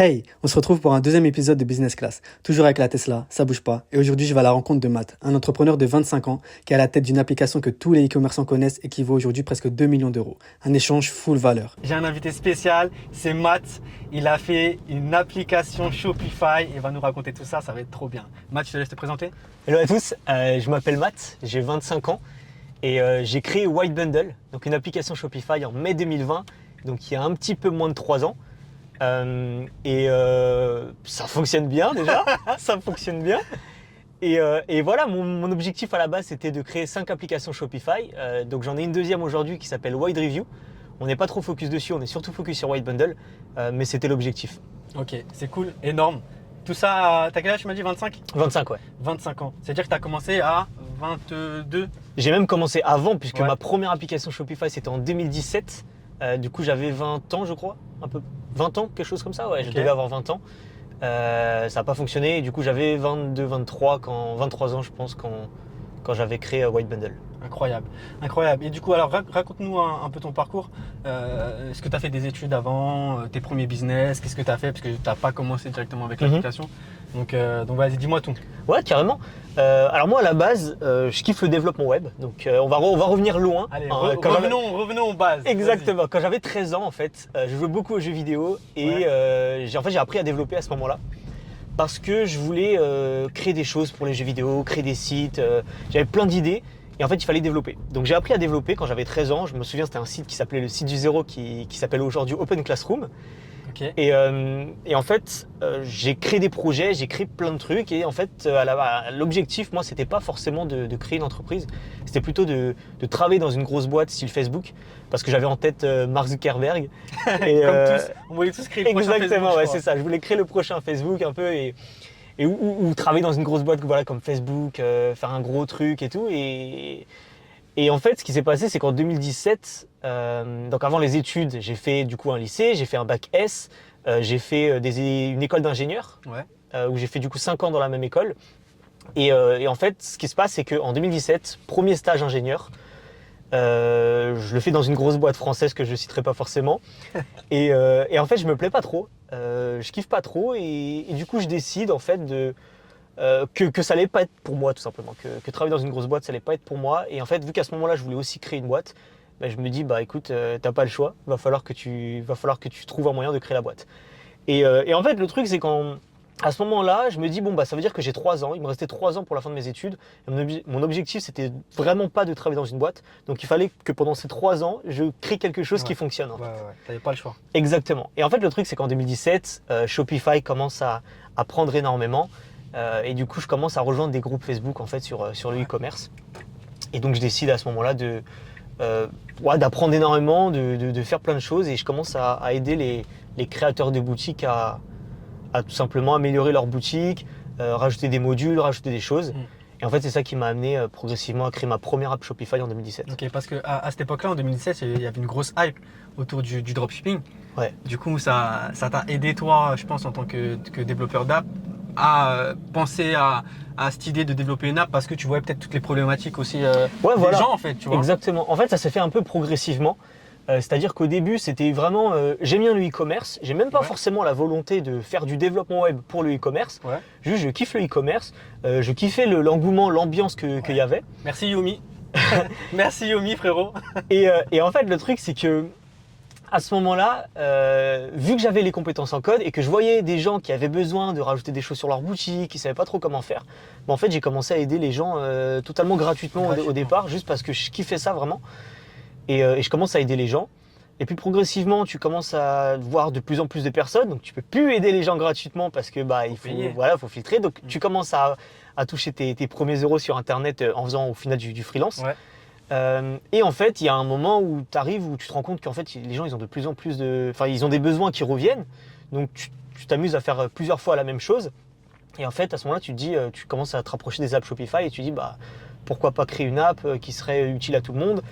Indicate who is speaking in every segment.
Speaker 1: Hey, on se retrouve pour un deuxième épisode de Business Class, toujours avec la Tesla, ça bouge pas. Et aujourd'hui, je vais à la rencontre de Matt, un entrepreneur de 25 ans qui est à la tête d'une application que tous les e-commerçants connaissent et qui vaut aujourd'hui presque 2 millions d'euros. Un échange full valeur.
Speaker 2: J'ai un invité spécial, c'est Matt. Il a fait une application Shopify. Il va nous raconter tout ça, ça va être trop bien. Matt, je te laisse te présenter.
Speaker 3: Hello à tous, je m'appelle Matt, j'ai 25 ans et j'ai créé White Bundle, donc une application Shopify en mai 2020, donc il y a un petit peu moins de 3 ans. Ça fonctionne bien déjà, ça fonctionne bien. Et voilà, mon objectif à la base c'était de créer 5 applications Shopify. Donc j'en ai une deuxième aujourd'hui qui s'appelle Wide Review. On n'est pas trop focus dessus, on est surtout focus sur White Bundle, mais c'était l'objectif.
Speaker 2: Ok, c'est cool, énorme. Tout ça, t'as quel âge, tu m'as dit 25
Speaker 3: 25, ouais.
Speaker 2: 25 ans. C'est-à-dire que tu as commencé à 22.
Speaker 3: J'ai même commencé avant puisque
Speaker 2: Ouais.
Speaker 3: ma première application Shopify c'était en 2017. Du coup j'avais 20 ans je crois, un peu 20 ans, quelque chose comme ça, ouais, je
Speaker 2: Ok.
Speaker 3: devais avoir 20 ans. Ça n'a pas fonctionné et du coup j'avais 22, 23 ans je pense quand j'avais créé White Bundle.
Speaker 2: Incroyable, incroyable. Et du coup, alors raconte-nous un peu ton parcours. Est-ce que tu as fait des études avant, tes premiers business? Qu'est-ce que tu as fait? Parce que tu n'as pas commencé directement avec l'application. Donc vas-y, dis-moi tout.
Speaker 3: Ouais, carrément. Alors moi à la base je kiffe le développement web, donc on va revenir loin.
Speaker 2: Allez,
Speaker 3: Quand j'avais-
Speaker 2: revenons aux bases.
Speaker 3: Exactement, quand j'avais 13 ans en fait, je jouais beaucoup aux jeux vidéo et j'ai appris à développer à ce moment-là. Parce que je voulais créer des choses pour les jeux vidéo, créer des sites, j'avais plein d'idées et en fait il fallait développer. Donc j'ai appris à développer quand j'avais 13 ans, je me souviens c'était un site qui s'appelait le site du zéro qui s'appelle aujourd'hui Open Classroom.
Speaker 2: Ok.
Speaker 3: Et en fait j'ai créé des projets, j'ai créé plein de trucs et en fait l'objectif moi c'était pas forcément de créer une entreprise, c'était plutôt de travailler dans une grosse boîte style Facebook parce que j'avais en tête Mark Zuckerberg. Et,
Speaker 2: Comme tous, on voulait tous créer le prochain Facebook,
Speaker 3: exactement,
Speaker 2: je
Speaker 3: ouais,
Speaker 2: crois.
Speaker 3: c'est ça. Je voulais créer le prochain Facebook un peu ou travailler dans une grosse boîte voilà, comme Facebook, faire un gros truc et tout. Et en fait, ce qui s'est passé, c'est qu'en 2017, donc avant les études, j'ai fait du coup un lycée, j'ai fait un bac S, j'ai fait une école d'ingénieur
Speaker 2: Ouais.
Speaker 3: où j'ai fait du coup 5 ans dans la même école. Et en fait, ce qui se passe, c'est qu'en 2017, premier stage ingénieur, je le fais dans une grosse boîte française que je ne citerai pas forcément. Et en fait, je me plais pas trop. Je kiffe pas trop. Et du coup, je décide en fait que ça allait pas être pour moi tout simplement. Que travailler dans une grosse boîte, ça allait pas être pour moi. Et en fait, vu qu'à ce moment-là, je voulais aussi créer une boîte, je me dis, bah écoute, t'as pas le choix. Va falloir que tu trouves un moyen de créer la boîte. Et en fait, le truc, c'est à ce moment-là, je me dis, bon, bah, ça veut dire que j'ai 3 ans. Il me restait 3 ans pour la fin de mes études. Et mon objectif, c'était vraiment pas de travailler dans une boîte. Donc, il fallait que pendant ces 3 ans, je crée quelque chose qui fonctionne. En fait.
Speaker 2: Ouais, t'avais pas le choix.
Speaker 3: Exactement. Et en fait, le truc, c'est qu'en 2017, Shopify commence à prendre énormément. Et du coup, je commence à rejoindre des groupes Facebook en fait, sur le e-commerce. Et donc, je décide à ce moment-là d'apprendre énormément, de faire plein de choses. Et je commence à aider les créateurs de boutiques à tout simplement améliorer leur boutique, rajouter des modules, rajouter des choses. Et en fait, c'est ça qui m'a amené progressivement à créer ma première app Shopify en 2017.
Speaker 2: Ok, parce qu'à cette époque-là, en 2017, il y avait une grosse hype autour du dropshipping.
Speaker 3: Ouais.
Speaker 2: Du coup, ça t'a aidé, toi, je pense, en tant que développeur d'app, à penser à cette idée de développer une app parce que tu voyais peut-être toutes les problématiques aussi des gens, en fait, tu vois.
Speaker 3: Exactement. En fait, ça s'est fait un peu progressivement. C'est-à-dire qu'au début, c'était vraiment j'aime bien le e-commerce, j'ai même pas forcément la volonté de faire du développement web pour le e-commerce.
Speaker 2: Ouais.
Speaker 3: Juste, je kiffe le e-commerce, je kiffais l'engouement, l'ambiance qu'il y avait.
Speaker 2: Merci Yomi. Merci Yomi, frérot.
Speaker 3: Et en fait, le truc, c'est que à ce moment-là, vu que j'avais les compétences en code et que je voyais des gens qui avaient besoin de rajouter des choses sur leur boutique, qui ne savaient pas trop comment faire, en fait, j'ai commencé à aider les gens totalement gratuitement au départ, juste parce que je kiffais ça vraiment. Et je commence à aider les gens. Et puis progressivement, tu commences à voir de plus en plus de personnes. Donc tu peux plus aider les gens gratuitement parce que faut filtrer. Donc tu commences à toucher tes premiers euros sur Internet en faisant au final du freelance.
Speaker 2: Ouais.
Speaker 3: Et en fait, il y a un moment où tu arrives où tu te rends compte qu'en fait, les gens ils ont de plus en plus ils ont des besoins qui reviennent. Donc tu t'amuses à faire plusieurs fois la même chose. Et en fait, à ce moment-là, tu te dis, tu commences à te rapprocher des apps Shopify et tu dis, pourquoi pas créer une app qui serait utile à tout le monde.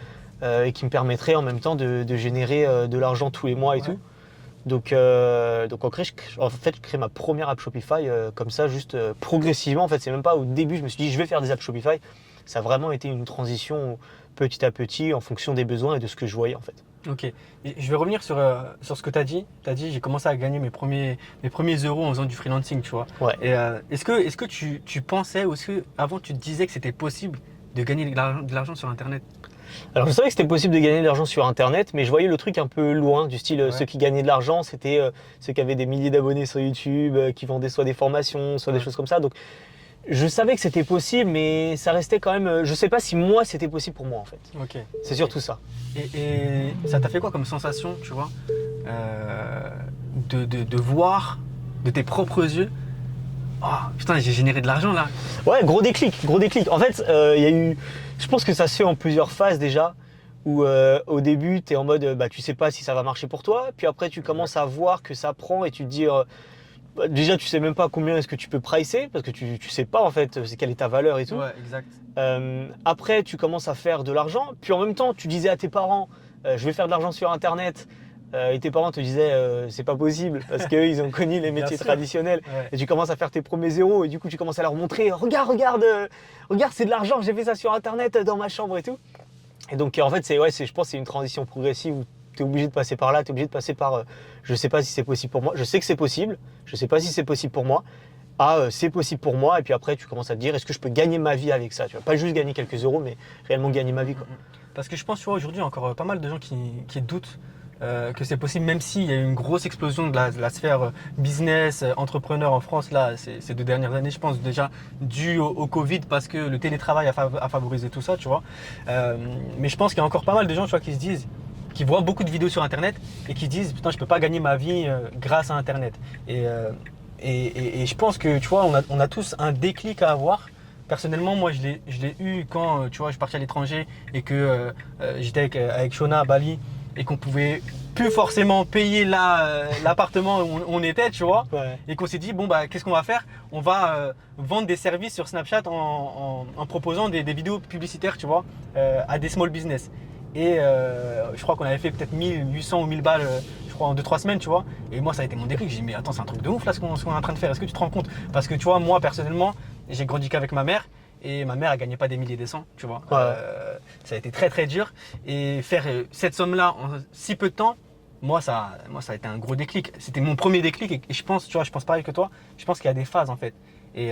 Speaker 3: Et qui me permettrait en même temps de générer de l'argent tous les mois et tout. Donc en fait, je crée ma première app Shopify comme ça, juste progressivement. En fait, c'est même pas au début, je me suis dit je vais faire des apps Shopify. Ça a vraiment été une transition petit à petit en fonction des besoins et de ce que je voyais en fait.
Speaker 2: Ok. Et je vais revenir sur ce que tu as dit. Tu as dit, j'ai commencé à gagner mes premiers euros en faisant du freelancing, tu vois.
Speaker 3: Ouais.
Speaker 2: Et est-ce que tu pensais, ou est-ce que avant tu te disais que c'était possible de gagner de l'argent sur Internet?
Speaker 3: Alors je savais que c'était possible de gagner de l'argent sur Internet, mais je voyais le truc un peu loin, du style ceux qui gagnaient de l'argent, c'était ceux qui avaient des milliers d'abonnés sur YouTube, qui vendaient soit des formations, soit des choses comme ça. Donc je savais que c'était possible, mais ça restait quand même. Je sais pas si moi c'était possible pour moi en fait.
Speaker 2: Ok.
Speaker 3: C'est surtout ça.
Speaker 2: Et ça t'a fait quoi comme sensation, tu vois, de voir de tes propres yeux, oh putain, j'ai généré de l'argent là.
Speaker 3: Ouais, gros déclic, gros déclic. En fait, il y a eu. Je pense que ça se fait en plusieurs phases déjà. Où au début, tu es en mode, tu sais pas si ça va marcher pour toi. Puis après, tu commences à voir que ça prend et tu te dis. Déjà, tu sais même pas combien est-ce que tu peux pricer parce que tu sais pas en fait quelle est ta valeur et tout.
Speaker 2: Ouais, exact.
Speaker 3: Après, tu commences à faire de l'argent. Puis en même temps, tu disais à tes parents, je vais faire de l'argent sur Internet. Et tes parents te disaient, c'est pas possible parce qu'eux, ils ont connu les métiers traditionnels.
Speaker 2: Ouais.
Speaker 3: Et tu commences à faire tes premiers zéros. Et du coup, tu commences à leur montrer, regarde, c'est de l'argent. J'ai fait ça sur Internet dans ma chambre et tout. Et donc, en fait, je pense que c'est une transition progressive où tu es obligé de passer par là, tu es obligé de passer par je sais pas si c'est possible pour moi, je sais que c'est possible, je sais pas si c'est possible pour moi, c'est possible pour moi, et puis après tu commences à te dire est-ce que je peux gagner ma vie avec ça, tu vois, pas juste gagner quelques euros, mais réellement gagner ma vie, quoi.
Speaker 2: Parce que je pense, tu vois, aujourd'hui, il y a encore pas mal de gens qui doutent que c'est possible, même s'il y a eu une grosse explosion de la sphère business, entrepreneur en France, là, ces 2 dernières années, je pense, déjà dû au Covid, parce que le télétravail a favorisé tout ça, tu vois. Mais je pense qu'il y a encore pas mal de gens, tu vois, qui voient beaucoup de vidéos sur Internet et qui disent putain, je peux pas gagner ma vie grâce à Internet. Et je pense que, tu vois, on a tous un déclic à avoir. Personnellement, moi, je l'ai eu quand, tu vois, je suis parti à l'étranger et que j'étais avec Shona à Bali et qu'on pouvait plus forcément payer l'appartement où on était, tu vois.
Speaker 3: Ouais.
Speaker 2: Et qu'on s'est dit, bon, qu'est-ce qu'on va faire? On va vendre des services sur Snapchat en proposant des vidéos publicitaires, tu vois, à des small business. Et je crois qu'on avait fait peut-être 1800 ou 1000 balles, je crois, en 2-3 semaines, tu vois. Et moi, ça a été mon déclic. J'ai dit, mais attends, c'est un truc de ouf là ce qu'on est en train de faire. Est-ce que tu te rends compte? Parce que tu vois, moi, personnellement, j'ai grandi qu'avec ma mère. Et ma mère, elle gagnait pas des milliers, des cents, tu vois.
Speaker 3: Ouais.
Speaker 2: Ça a été très très dur. Et faire cette somme-là en si peu de temps, moi, ça a été un gros déclic. C'était mon premier déclic. Et je pense, tu vois, je pense pareil que toi. Je pense qu'il y a des phases en fait. Et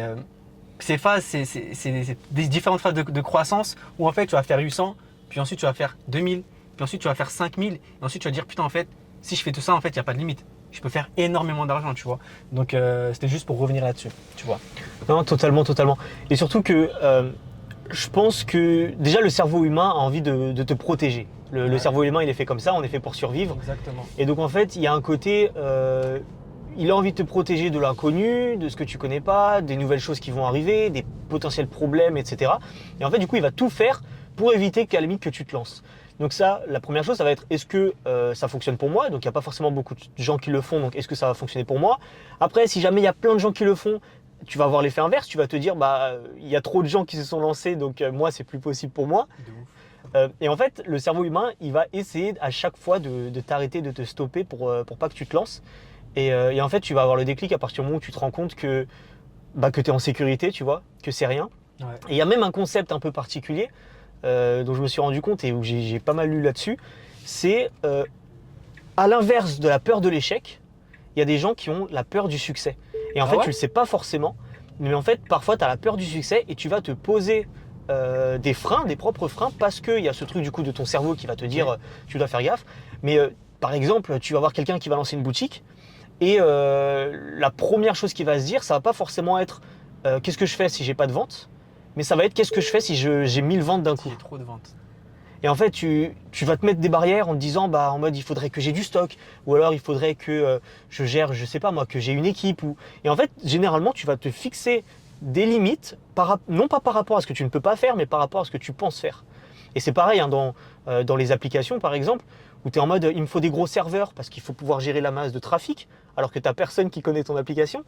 Speaker 2: ces phases, c'est des différentes phases de croissance où en fait, tu vas faire 800. Puis ensuite, tu vas faire 2000, puis ensuite, tu vas faire 5000, et ensuite, tu vas dire, putain, en fait, si je fais tout ça, en fait, il n'y a pas de limite. Je peux faire énormément d'argent, tu vois. Donc, c'était juste pour revenir là-dessus, tu vois.
Speaker 3: Non, totalement. Et surtout que je pense que déjà le cerveau humain a envie de te protéger. Le cerveau humain, il est fait comme ça, on est fait pour survivre.
Speaker 2: Exactement.
Speaker 3: Et donc en fait, il y a un côté, il a envie de te protéger de l'inconnu, de ce que tu connais pas, des nouvelles choses qui vont arriver, des potentiels problèmes, etc. Et en fait, du coup, il va tout faire pour éviter qu'à la limite que tu te lances. Donc ça, la première chose, ça va être est-ce que ça fonctionne pour moi? Donc il n'y a pas forcément beaucoup de gens qui le font, donc est-ce que ça va fonctionner pour moi? Après, si jamais il y a plein de gens qui le font, tu vas avoir l'effet inverse, tu vas te dire il y a trop de gens qui se sont lancés, donc moi c'est plus possible pour moi.
Speaker 2: De ouf.
Speaker 3: Et en fait, le cerveau humain, il va essayer à chaque fois de t'arrêter, de te stopper pour pas que tu te lances. Et en fait, tu vas avoir le déclic à partir du moment où tu te rends compte que tu es en sécurité, tu vois, que c'est rien.
Speaker 2: Ouais.
Speaker 3: Et il y a même un concept un peu particulier dont je me suis rendu compte et où j'ai pas mal lu là-dessus. C'est à l'inverse de la peur de l'échec, il y a des gens qui ont la peur du succès. Et en fait, tu le sais pas forcément, mais en fait, parfois, tu as la peur du succès et tu vas te poser des freins, des propres freins, parce qu'il y a ce truc du coup de ton cerveau qui va te dire tu dois faire gaffe. Mais par exemple, tu vas voir quelqu'un qui va lancer une boutique et la première chose qu'il va se dire, ça va pas forcément être qu'est-ce que je fais si j'ai pas de vente, mais ça va être qu'est-ce que je fais si j'ai 1000 ventes d'un coup.
Speaker 2: Il y a trop de ventes.
Speaker 3: Et en fait, tu vas te mettre des barrières en te disant, en mode, il faudrait que j'ai du stock, ou alors il faudrait que je gère, je sais pas moi, que j'ai une équipe. Et en fait, généralement, tu vas te fixer des limites, non pas par rapport à ce que tu ne peux pas faire, mais par rapport à ce que tu penses faire. Et c'est pareil dans les applications, par exemple, où tu es en mode, il me faut des gros serveurs parce qu'il faut pouvoir gérer la masse de trafic, alors que tu n'as personne qui connaît ton application.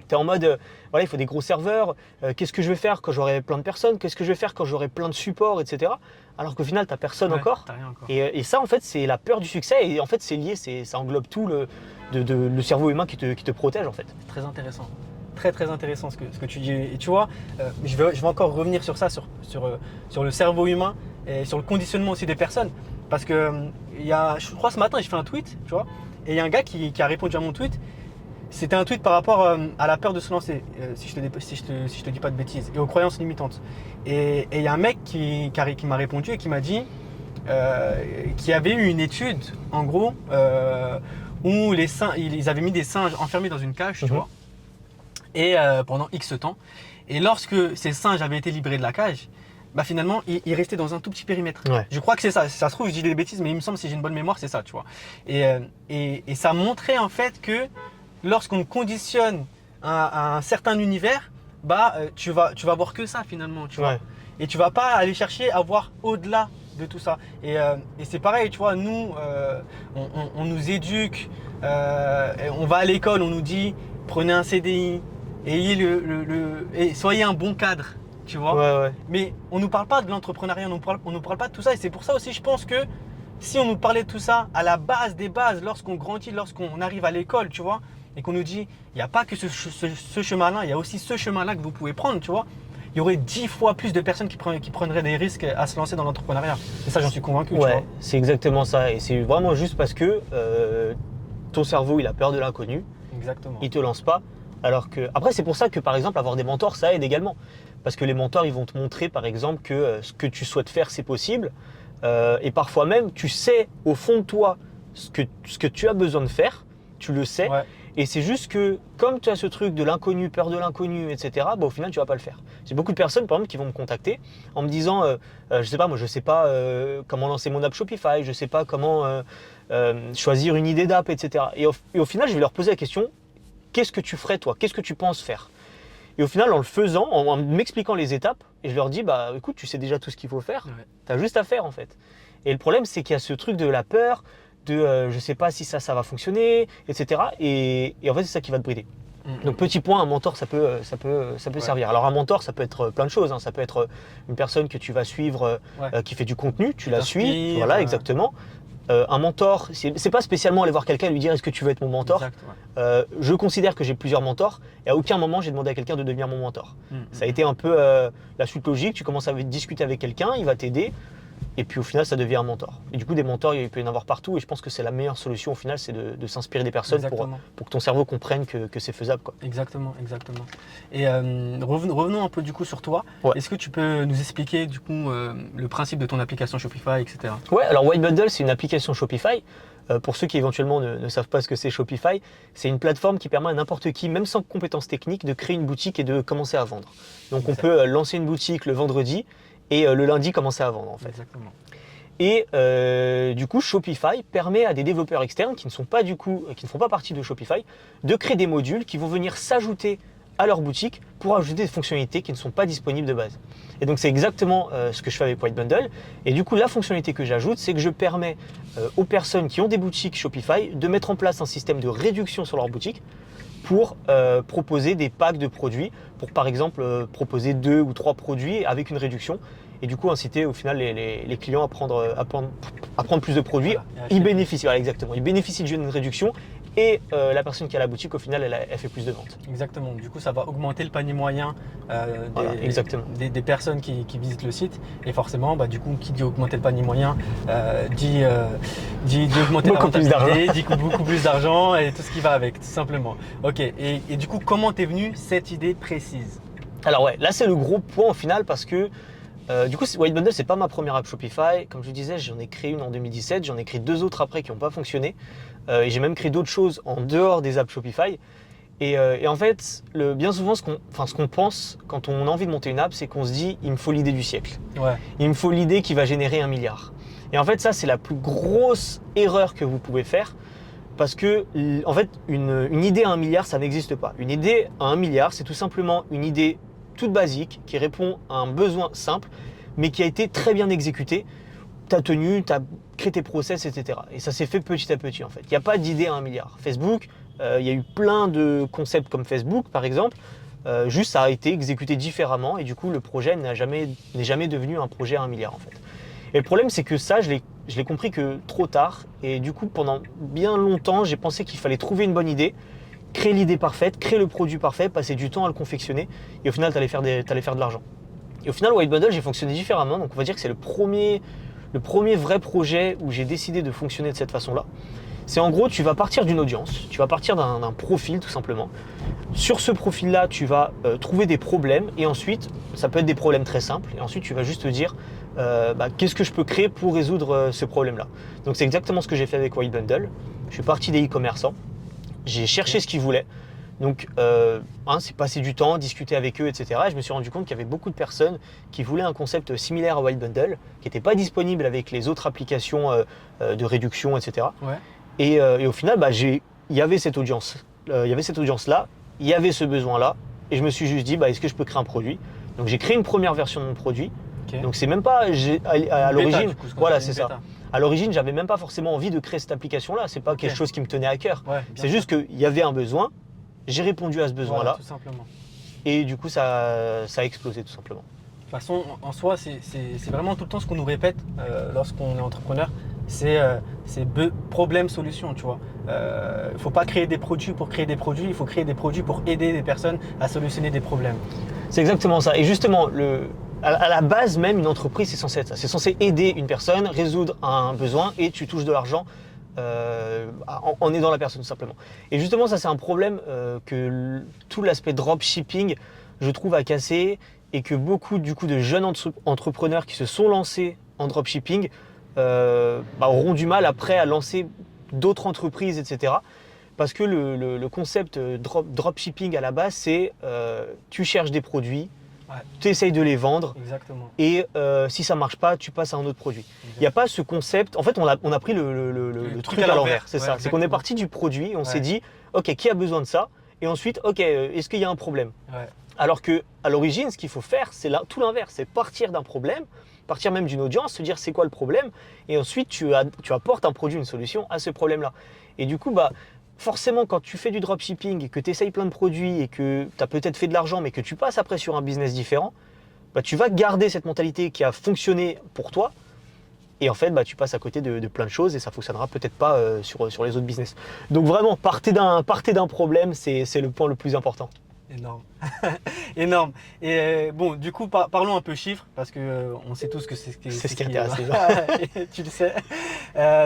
Speaker 3: Tu es en mode, voilà, il faut des gros serveurs, qu'est-ce que je vais faire quand j'aurai plein de personnes, qu'est-ce que je vais faire quand j'aurai plein de supports, etc. Alors qu'au final, tu n'as personne encore.
Speaker 2: T'as rien encore.
Speaker 3: Et ça, en fait, c'est la peur du succès. Et en fait, c'est lié, ça englobe tout le cerveau humain qui te protège, en fait.
Speaker 2: C'est très intéressant. Très très intéressant ce que tu dis. Et tu vois, je vais encore revenir sur ça, sur le cerveau humain et sur le conditionnement aussi des personnes. parce que je crois ce matin, j'ai fait un tweet, tu vois, et il y a un gars qui a répondu à mon tweet. C'était un tweet par rapport à la peur de se lancer, si je te dis pas de bêtises, et aux croyances limitantes. Et il y a un mec qui m'a répondu et qui m'a dit qu'il y avait eu une étude, en gros, où ils avaient mis des singes enfermés dans une cage, tu vois, et pendant X temps. Et lorsque ces singes avaient été libérés de la cage, bah finalement, ils restaient dans un tout petit périmètre.
Speaker 3: Ouais.
Speaker 2: Je crois que c'est ça. Si ça se trouve, je dis des bêtises, mais il me semble, si j'ai une bonne mémoire, c'est ça, tu vois. Et ça montrait en fait que lorsqu'on conditionne à un certain univers, bah tu vas voir que ça finalement, tu vois.
Speaker 3: Ouais.
Speaker 2: Et tu vas pas aller chercher à voir au-delà de tout ça. Et c'est pareil, tu vois, nous, on nous éduque, on va à l'école, on nous dit prenez un CDI, et soyez un bon cadre, tu vois.
Speaker 3: Ouais.
Speaker 2: Mais on nous parle pas de l'entrepreneuriat, on nous parle pas de tout ça. Et c'est pour ça aussi, je pense que si on nous parlait de tout ça à la base des bases, lorsqu'on grandit, lorsqu'on arrive à l'école, tu vois, et qu'on nous dit, il n'y a pas que ce chemin-là, il y a aussi ce chemin-là que vous pouvez prendre, tu vois. Il y aurait 10 fois plus de personnes qui prendraient des risques à se lancer dans l'entrepreneuriat. Et ça, j'en suis convaincu. Tu vois.
Speaker 3: Ouais, c'est exactement ça. Et c'est vraiment juste parce que ton cerveau, il a peur de l'inconnu.
Speaker 2: Exactement.
Speaker 3: Il te lance pas. Alors que, après, c'est pour ça que, par exemple, avoir des mentors, ça aide également. Parce que les mentors, ils vont te montrer, par exemple, que ce que tu souhaites faire, c'est possible. Et parfois même, tu sais au fond de toi ce que tu as besoin de faire. Tu le sais.
Speaker 2: Ouais.
Speaker 3: Et c'est juste que, comme tu as ce truc de l'inconnu, peur de l'inconnu, etc., bah, au final, tu vas pas le faire. J'ai beaucoup de personnes, par exemple, qui vont me contacter en me disant, je sais pas, moi, je sais pas comment lancer mon app Shopify, je sais pas comment choisir une idée d'app, etc. Et au final, je vais leur poser la question, qu'est-ce que tu ferais, toi? Qu'est-ce que tu penses faire? Et au final, en le faisant, en m'expliquant les étapes, et je leur dis, bah, écoute, tu sais déjà tout ce qu'il faut faire, tu as juste à faire, en fait. Et le problème, c'est qu'il y a ce truc de la peur, de je sais pas si ça va fonctionner, etc. Et en fait, c'est ça qui va te brider. Donc petit point, un mentor, ça peut servir. Alors un mentor, ça peut être plein de choses. Hein. Ça peut être une personne que tu vas suivre qui fait du contenu, tu la suis, voilà, exactement. Un mentor, c'est pas spécialement aller voir quelqu'un et lui dire est-ce que tu veux être mon mentor.
Speaker 2: Exact,
Speaker 3: Je considère que j'ai plusieurs mentors et à aucun moment j'ai demandé à quelqu'un de devenir mon mentor. Ça a été un peu la suite logique. Tu commences à discuter avec quelqu'un, il va t'aider. Et puis au final, ça devient un mentor. Et du coup, des mentors, il peut y en avoir partout. Et je pense que c'est la meilleure solution au final, c'est de s'inspirer des personnes pour que ton cerveau comprenne que c'est faisable, quoi.
Speaker 2: Exactement. Et revenons un peu du coup sur toi.
Speaker 3: Ouais.
Speaker 2: Est-ce que tu peux nous expliquer du coup le principe de ton application Shopify, etc.
Speaker 3: Ouais, alors White Bundle, c'est une application Shopify. Pour ceux qui éventuellement ne savent pas ce que c'est Shopify, c'est une plateforme qui permet à n'importe qui, même sans compétences techniques, de créer une boutique et de commencer à vendre. Donc on peut lancer une boutique le vendredi et le lundi commencer à vendre en fait.
Speaker 2: Exactement.
Speaker 3: Et du coup, Shopify permet à des développeurs externes qui ne font pas partie de Shopify de créer des modules qui vont venir s'ajouter à leur boutique pour ajouter des fonctionnalités qui ne sont pas disponibles de base. Et donc c'est exactement ce que je fais avec White Bundle. Et du coup, la fonctionnalité que j'ajoute, c'est que je permets aux personnes qui ont des boutiques Shopify de mettre en place un système de réduction sur leur boutique pour proposer des packs de produits, pour par exemple proposer 2 ou 3 produits avec une réduction. Et du coup, inciter au final les clients à prendre plus de produits.
Speaker 2: Voilà,
Speaker 3: Ils bénéficient, voilà, exactement. Ils bénéficient d'une réduction et la personne qui a la boutique, au final, elle fait plus de ventes.
Speaker 2: Exactement. Du coup, ça va augmenter le panier moyen
Speaker 3: Voilà, exactement.
Speaker 2: des personnes qui visitent le site. Et forcément, bah, du coup, qui dit augmenter le panier moyen dit augmenter la
Speaker 3: Beaucoup plus
Speaker 2: rentabilité, dit beaucoup plus d'argent et tout ce qui va avec, tout simplement. Ok. Et du coup, comment t'es venue cette idée précise?
Speaker 3: Alors ouais, là c'est le gros point au final parce que du coup, White Bundle, c'est pas ma première app Shopify. Comme je vous disais, j'en ai créé une en 2017, j'en ai créé 2 autres après qui n'ont pas fonctionné. Et j'ai même créé d'autres choses en dehors des apps Shopify. Et en fait, bien souvent, ce qu'on pense quand on a envie de monter une app, c'est qu'on se dit, il me faut l'idée du siècle.
Speaker 2: Ouais.
Speaker 3: Il me faut l'idée qui va générer 1 milliard. Et en fait, ça, c'est la plus grosse erreur que vous pouvez faire. Parce que, en fait, une idée à 1 milliard, ça n'existe pas. Une idée à 1 milliard, c'est tout simplement une idée toute basique, qui répond à un besoin simple, mais qui a été très bien exécuté. Tu as tenu, tu as créé tes process, etc. Et ça s'est fait petit à petit en fait. Il n'y a pas d'idée à 1 milliard. Facebook, il y a eu plein de concepts comme Facebook par exemple, juste ça a été exécuté différemment et du coup le projet n'est jamais devenu un projet à 1 milliard en fait. Et le problème c'est que ça, je l'ai compris que trop tard et du coup pendant bien longtemps, j'ai pensé qu'il fallait trouver une bonne idée, créer l'idée parfaite, créer le produit parfait, passer du temps à le confectionner et au final, tu allais faire de l'argent. Et au final, White Bundle, j'ai fonctionné différemment. Donc, on va dire que c'est le premier le premier vrai projet où j'ai décidé de fonctionner de cette façon-là, c'est en gros, tu vas partir d'une audience, tu vas partir d'un profil tout simplement. Sur ce profil-là, tu vas trouver des problèmes et ensuite, ça peut être des problèmes très simples, et ensuite tu vas juste te dire qu'est-ce que je peux créer pour résoudre ce problème-là. Donc c'est exactement ce que j'ai fait avec White Bundle. Je suis parti des e-commerçants, j'ai cherché ce qu'ils voulaient. Donc, c'est passer du temps, discuter avec eux, etc. Et je me suis rendu compte qu'il y avait beaucoup de personnes qui voulaient un concept similaire à White Bundle, qui n'était pas disponible avec les autres applications de réduction, etc.
Speaker 2: Ouais.
Speaker 3: Et au final, il y avait cette audience. Il y avait cette audience-là, il y avait ce besoin-là. Et je me suis juste dit, est-ce que je peux créer un produit? Donc, j'ai créé une première version de mon produit.
Speaker 2: Ok.
Speaker 3: Donc, c'est même pas à l'origine.
Speaker 2: Voilà,
Speaker 3: c'est ça. À l'origine, j'avais même pas forcément envie de créer cette application-là. C'est pas quelque chose qui me tenait à cœur.
Speaker 2: Ouais,
Speaker 3: c'est juste qu'il y avait un besoin. J'ai répondu à ce besoin-là.
Speaker 2: Voilà, tout simplement.
Speaker 3: Et du coup, ça a explosé tout simplement.
Speaker 2: De toute façon, en soi, c'est vraiment tout le temps ce qu'on nous répète lorsqu'on est entrepreneur. C'est problème-solution, tu vois. Il ne faut pas créer des produits pour créer des produits. Il faut créer des produits pour aider des personnes à solutionner des problèmes.
Speaker 3: C'est exactement ça. Et justement, à la base même, une entreprise, c'est censé être ça. C'est censé aider une personne, résoudre un besoin et tu touches de l'argent en aidant la personne tout simplement. Et justement, ça c'est un problème que tout l'aspect dropshipping, je trouve, a cassé et que beaucoup du coup de jeunes entrepreneurs qui se sont lancés en dropshipping auront du mal après à lancer d'autres entreprises, etc. Parce que le concept dropshipping à la base, c'est tu cherches des produits, tu essayes de les vendre.
Speaker 2: Exactement.
Speaker 3: Et si ça ne marche pas, tu passes à un autre produit. Il n'y a pas ce concept. En fait, on a pris le truc à l'envers. C'est ça. C'est qu'on est parti du produit, on s'est dit, OK, qui a besoin de ça? Et ensuite, OK, est-ce qu'il y a un problème? Alors qu'à l'origine, ce qu'il faut faire, c'est tout l'inverse. C'est partir d'un problème, partir même d'une audience, se dire c'est quoi le problème? Et ensuite, tu apportes un produit, une solution à ce problème-là. Et du coup, forcément, quand tu fais du dropshipping et que tu essayes plein de produits et que tu as peut-être fait de l'argent, mais que tu passes après sur un business différent, tu vas garder cette mentalité qui a fonctionné pour toi. Et en fait, tu passes à côté de plein de choses et ça ne fonctionnera peut-être pas sur les autres business. Donc vraiment, partez d'un problème, c'est le point le plus important.
Speaker 2: Énorme. Énorme. Et bon, du coup, parlons un peu chiffres, parce que on sait tous que c'est ce qui
Speaker 3: intéresse les gens.
Speaker 2: Tu le sais.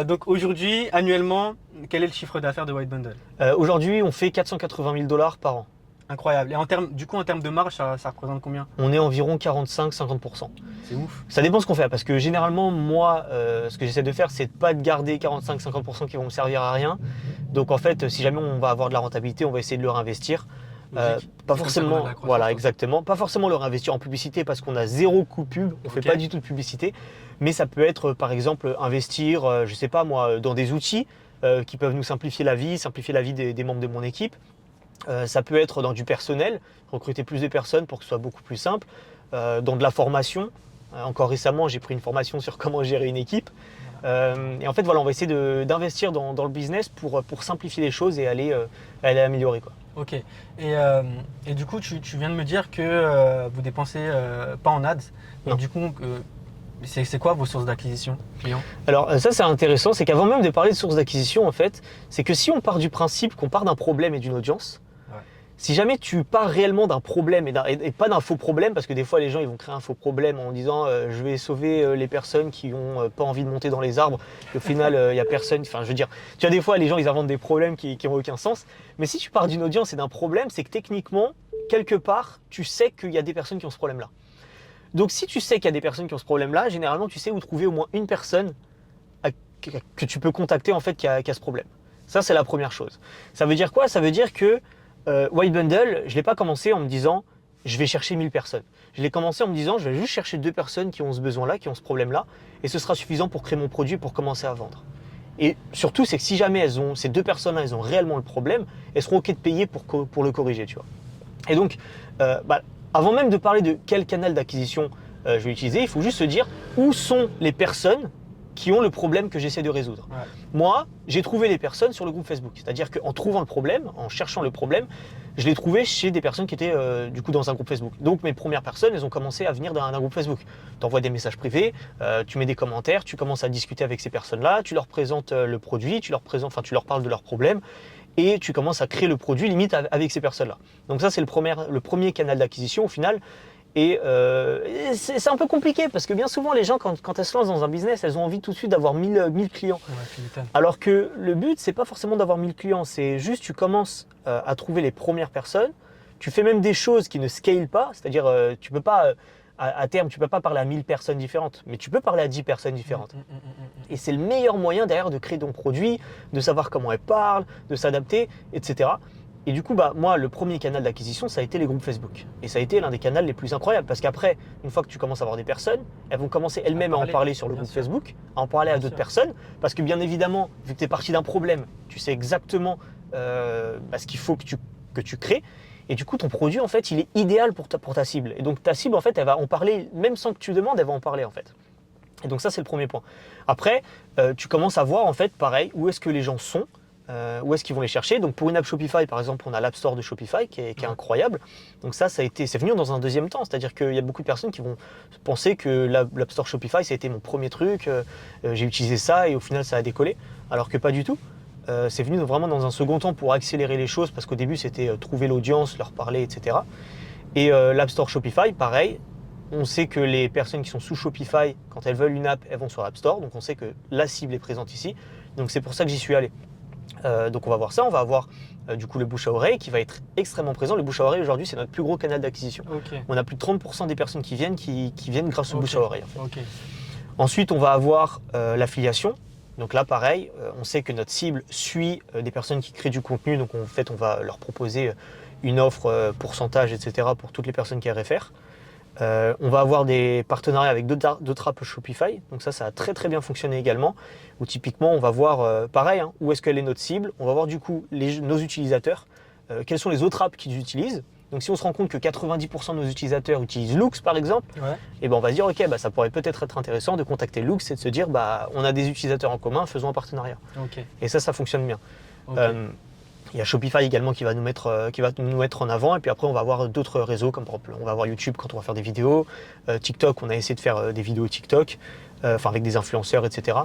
Speaker 2: Donc aujourd'hui, annuellement, quel est le chiffre d'affaires de White Bundle?
Speaker 3: Aujourd'hui, on fait 480 000 $ par an.
Speaker 2: Incroyable. Et en termes de marge, ça représente combien?
Speaker 3: On est environ 45-50%.
Speaker 2: C'est ouf.
Speaker 3: Ça dépend ce qu'on fait, parce que généralement, moi, ce que j'essaie de faire, c'est de pas de garder 45-50% qui vont me servir à rien. Donc en fait, si jamais on va avoir de la rentabilité, on va essayer de le réinvestir. Pas forcément, voilà, exactement. Pas forcément le réinvestir en publicité parce qu'on a zéro coût pub, on fait pas du tout de publicité. Mais ça peut être, par exemple, investir, je sais pas moi, dans des outils qui peuvent nous simplifier la vie des membres de mon équipe. Ça peut être dans du personnel, recruter plus de personnes pour que ce soit beaucoup plus simple. Dans de la formation. Encore récemment, j'ai pris une formation sur comment gérer une équipe. Et en fait, voilà, on va essayer d'investir dans le business pour simplifier les choses et aller améliorer, quoi.
Speaker 2: Ok. Et du coup, tu viens de me dire que vous dépensez pas en ads.
Speaker 3: Non.
Speaker 2: Et du coup, c'est quoi vos sources d'acquisition clients?
Speaker 3: Alors ça, c'est intéressant, c'est qu'avant même de parler de sources d'acquisition, en fait, c'est que si on part du principe qu'on part d'un problème et d'une audience, si jamais tu pars réellement d'un problème et pas d'un faux problème, parce que des fois les gens ils vont créer un faux problème en disant je vais sauver les personnes qui n'ont pas envie de monter dans les arbres, et au final il n'y a personne, enfin je veux dire, tu as des fois les gens ils inventent des problèmes qui n'ont aucun sens, mais si tu pars d'une audience et d'un problème, c'est que techniquement, quelque part, tu sais qu'il y a des personnes qui ont ce problème-là. Donc si tu sais qu'il y a des personnes qui ont ce problème-là, généralement tu sais où trouver au moins une personne que tu peux contacter en fait qui a ce problème. Ça c'est la première chose. Ça veut dire quoi? Ça veut dire que White Bundle, je ne l'ai pas commencé en me disant je vais chercher 1000 personnes. Je l'ai commencé en me disant je vais juste chercher 2 personnes qui ont ce besoin-là, qui ont ce problème-là, et ce sera suffisant pour créer mon produit pour commencer à vendre. Et surtout, c'est que si jamais ces 2 personnes-là, elles ont réellement le problème, elles seront OK de payer pour le corriger, tu vois. Et donc, avant même de parler de quel canal d'acquisition je vais utiliser, il faut juste se dire où sont les personnes qui ont le problème que j'essaie de résoudre.
Speaker 2: Ouais.
Speaker 3: Moi, j'ai trouvé les personnes sur le groupe Facebook. C'est-à-dire qu'en trouvant le problème, en cherchant le problème, je l'ai trouvé chez des personnes qui étaient du coup dans un groupe Facebook. Donc mes premières personnes, elles ont commencé à venir d'un groupe Facebook. Tu envoies des messages privés, tu mets des commentaires, tu commences à discuter avec ces personnes-là, tu leur présentes le produit, tu leur parles de leurs problèmes et tu commences à créer le produit limite avec ces personnes-là. Donc ça, c'est le premier canal d'acquisition au final. Et c'est un peu compliqué parce que bien souvent, les gens, quand elles se lancent dans un business, elles ont envie tout de suite d'avoir 1000 clients.
Speaker 2: Ouais, tu m'étonnes.
Speaker 3: Alors que le but, c'est pas forcément d'avoir 1000 clients, c'est juste tu commences à trouver les premières personnes. Tu fais même des choses qui ne scalent pas, c'est-à-dire tu peux pas, à terme, tu peux pas parler à 1000 personnes différentes, mais tu peux parler à 10 personnes différentes. Et c'est le meilleur moyen derrière de créer ton produit, de savoir comment elles parlent, de s'adapter, etc. Et du coup, moi, le premier canal d'acquisition, ça a été les groupes Facebook. Et ça a été l'un des canaux les plus incroyables. Parce qu'après, une fois que tu commences à avoir des personnes, elles vont commencer elles-mêmes à en parler sur le groupe Facebook, à en parler à d'autres personnes. Parce que bien évidemment, vu que tu es parti d'un problème, tu sais exactement ce qu'il faut que tu crées. Et du coup, ton produit, en fait, il est idéal pour ta cible. Et donc, ta cible, en fait, elle va en parler, même sans que tu demandes, elle va en parler, en fait. Et donc, ça, c'est le premier point. Après, tu commences à voir, en fait, pareil, où est-ce que les gens sont. Où est-ce qu'ils vont les chercher. Donc pour une app Shopify, par exemple, on a l'App Store de Shopify qui est incroyable. Donc ça c'est venu dans un deuxième temps. C'est-à-dire qu'il y a beaucoup de personnes qui vont penser que l'App Store Shopify, ça a été mon premier truc, j'ai utilisé ça et au final ça a décollé. Alors que pas du tout. C'est venu vraiment dans un second temps pour accélérer les choses parce qu'au début c'était trouver l'audience, leur parler, etc. Et l'App Store Shopify, pareil. On sait que les personnes qui sont sous Shopify, quand elles veulent une app, elles vont sur l'App Store. Donc on sait que la cible est présente ici. Donc c'est pour ça que j'y suis allé. Donc on va voir ça, on va avoir du coup le bouche à oreille qui va être extrêmement présent. Le bouche à oreille aujourd'hui c'est notre plus gros canal d'acquisition.
Speaker 2: Okay.
Speaker 3: On a plus de 30% des personnes qui viennent grâce au bouche à oreille. En fait.
Speaker 2: Okay.
Speaker 3: Ensuite on va avoir l'affiliation. Donc là pareil, on sait que notre cible suit des personnes qui créent du contenu. Donc en fait on va leur proposer une offre pourcentage etc. pour toutes les personnes qui réfèrent. On va avoir des partenariats avec d'autres apps Shopify, donc ça a très très bien fonctionné également, où typiquement on va voir pareil, où est-ce qu'elle est notre cible, on va voir du coup nos utilisateurs, quelles sont les autres apps qu'ils utilisent. Donc si on se rend compte que 90% de nos utilisateurs utilisent Loox par exemple, et on va se dire ok ça pourrait peut-être être intéressant de contacter Loox et de se dire on a des utilisateurs en commun, faisons un partenariat.
Speaker 2: Okay.
Speaker 3: Et ça fonctionne bien. Il y a Shopify également qui va nous mettre en avant, et puis après on va avoir d'autres réseaux comme par exemple on va avoir YouTube quand on va faire des vidéos, TikTok, on a essayé de faire des vidéos TikTok, avec des influenceurs, etc.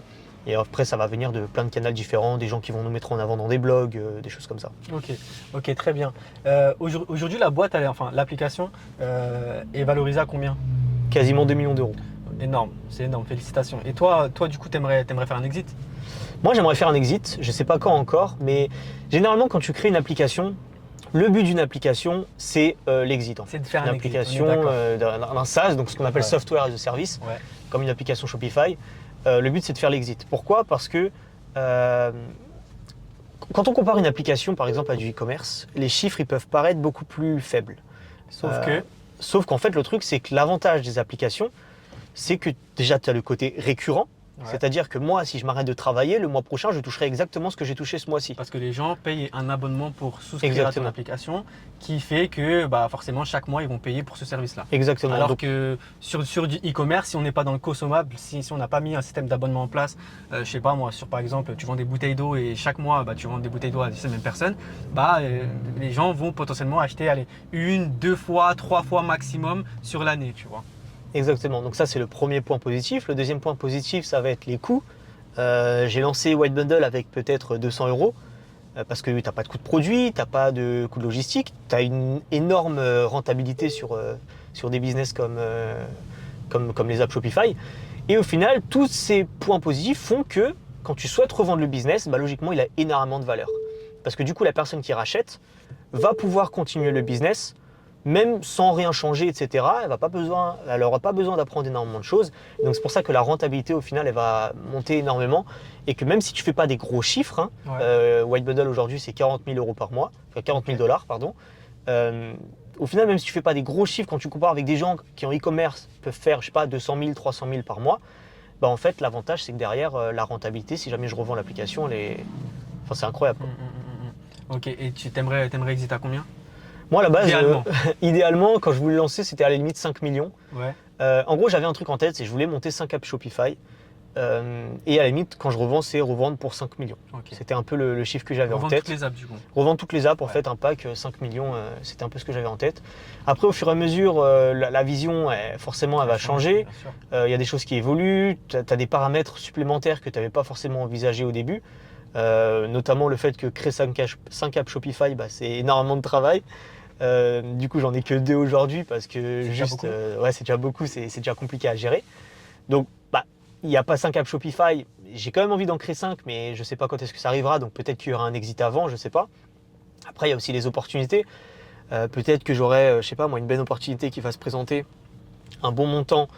Speaker 3: Et après ça va venir de plein de canaux différents, des gens qui vont nous mettre en avant dans des blogs, des choses comme ça.
Speaker 2: Ok, très bien. Aujourd'hui la boîte, l'application est valorisée à combien?
Speaker 3: Quasiment 2 millions d'euros.
Speaker 2: Énorme, c'est énorme, félicitations. Et toi du coup, t'aimerais faire un exit?
Speaker 3: Moi, j'aimerais faire un exit, je ne sais pas quand encore, mais généralement, quand tu crées une application, le but d'une application, c'est l'exit.
Speaker 2: C'est de faire
Speaker 3: une
Speaker 2: un
Speaker 3: application d'un SaaS, donc ce qu'on appelle Software as a Service, comme une application Shopify. Le but, c'est de faire l'exit. Pourquoi? Parce que quand on compare une application, par exemple, à du e-commerce, les chiffres, ils peuvent paraître beaucoup plus faibles. Sauf qu'en fait, le truc, c'est que l'avantage des applications, c'est que déjà, tu as le côté récurrent. C'est-à-dire que moi, si je m'arrête de travailler, le mois prochain, je toucherai exactement ce que j'ai touché ce mois-ci.
Speaker 2: Parce que les gens payent un abonnement pour souscrire à ton application, qui fait que forcément, chaque mois, ils vont payer pour ce service-là.
Speaker 3: Exactement.
Speaker 2: Alors que sur du e-commerce, si on n'est pas dans le consommable, si on n'a pas mis un système d'abonnement en place, je sais pas moi, par exemple, tu vends des bouteilles d'eau et chaque mois, tu vends des bouteilles d'eau à ces mêmes personnes, les gens vont potentiellement acheter 1, 2 fois, 3 fois maximum sur l'année, tu vois.
Speaker 3: Exactement, donc ça c'est le premier point positif. Le deuxième point positif, ça va être les coûts. J'ai lancé White Bundle avec peut-être 200 € parce que tu n'as pas de coût de produit, tu n'as pas de coût de logistique, tu as une énorme rentabilité sur des business comme les apps Shopify. Et au final, tous ces points positifs font que quand tu souhaites revendre le business, logiquement il a énormément de valeur. Parce que du coup, la personne qui rachète va pouvoir continuer le business même sans rien changer, etc. Elle n'aura pas besoin d'apprendre énormément de choses. Donc c'est pour ça que la rentabilité au final, elle va monter énormément. Et que même si tu ne fais pas des gros chiffres, White Bundle aujourd'hui c'est 40 000 € par mois, enfin 40 000 $, pardon. Au final, même si tu ne fais pas des gros chiffres, quand tu compares avec des gens qui en e-commerce peuvent faire, je sais pas, 200 000, 300 000 par mois, en fait l'avantage c'est que derrière la rentabilité, si jamais je revends l'application, c'est incroyable.
Speaker 2: Ok, et tu t'aimerais exit à combien?
Speaker 3: Moi, à la base, idéalement, quand je voulais lancer, c'était à la limite 5 millions. En gros, j'avais un truc en tête, c'est que je voulais monter 5 apps Shopify. Et à la limite, quand je revends, c'est revendre pour 5 millions. C'était un peu le chiffre que j'avais en tête.
Speaker 2: Revendre toutes les apps, du coup.
Speaker 3: Revendre toutes les apps, en fait, un pack 5 millions, c'était un peu ce que j'avais en tête. Après, au fur et à mesure, la vision, forcément, elle va changer. Il y a des choses qui évoluent. Tu as des paramètres supplémentaires que tu n'avais pas forcément envisagé au début. Notamment le fait que créer 5 apps Shopify, c'est énormément de travail. Du coup, j'en ai que 2 aujourd'hui parce que
Speaker 2: C'est
Speaker 3: juste,
Speaker 2: déjà
Speaker 3: ouais, c'est déjà beaucoup, c'est déjà compliqué à gérer. Donc, il n'y a pas 5 apps Shopify. J'ai quand même envie d'en créer 5, mais je ne sais pas quand est-ce que ça arrivera. Donc, peut-être qu'il y aura un exit avant, je ne sais pas. Après, il y a aussi les opportunités. Peut-être que j'aurai, je sais pas moi, une belle opportunité qui va se présenter, un bon montant,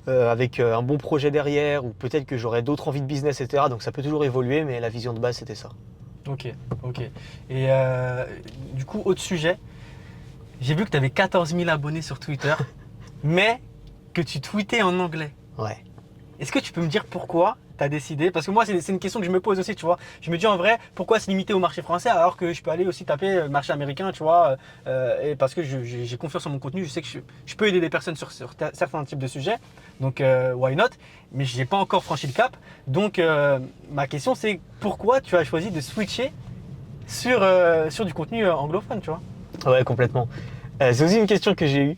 Speaker 3: avec un bon projet derrière, ou peut-être que j'aurai d'autres envies de business, etc. Donc, ça peut toujours évoluer, mais la vision de base, c'était ça.
Speaker 2: Ok, ok. Et du coup, autre sujet, j'ai vu que tu avais 14 000 abonnés sur Twitter, mais que tu tweetais en anglais.
Speaker 3: Ouais.
Speaker 2: Est-ce que tu peux me dire pourquoi tu as décidé? Parce que moi, c'est une question que je me pose aussi, tu vois. Je me dis en vrai, pourquoi se limiter au marché français alors que je peux aller aussi taper le marché américain, tu vois. Et parce que j'ai confiance en mon contenu, je sais que je peux aider des personnes sur certains types de sujets. Donc, why not? Mais je n'ai pas encore franchi le cap. Donc, ma question, c'est pourquoi tu as choisi de switcher sur du contenu anglophone, tu vois?
Speaker 3: Ouais, complètement. C'est aussi une question que j'ai eue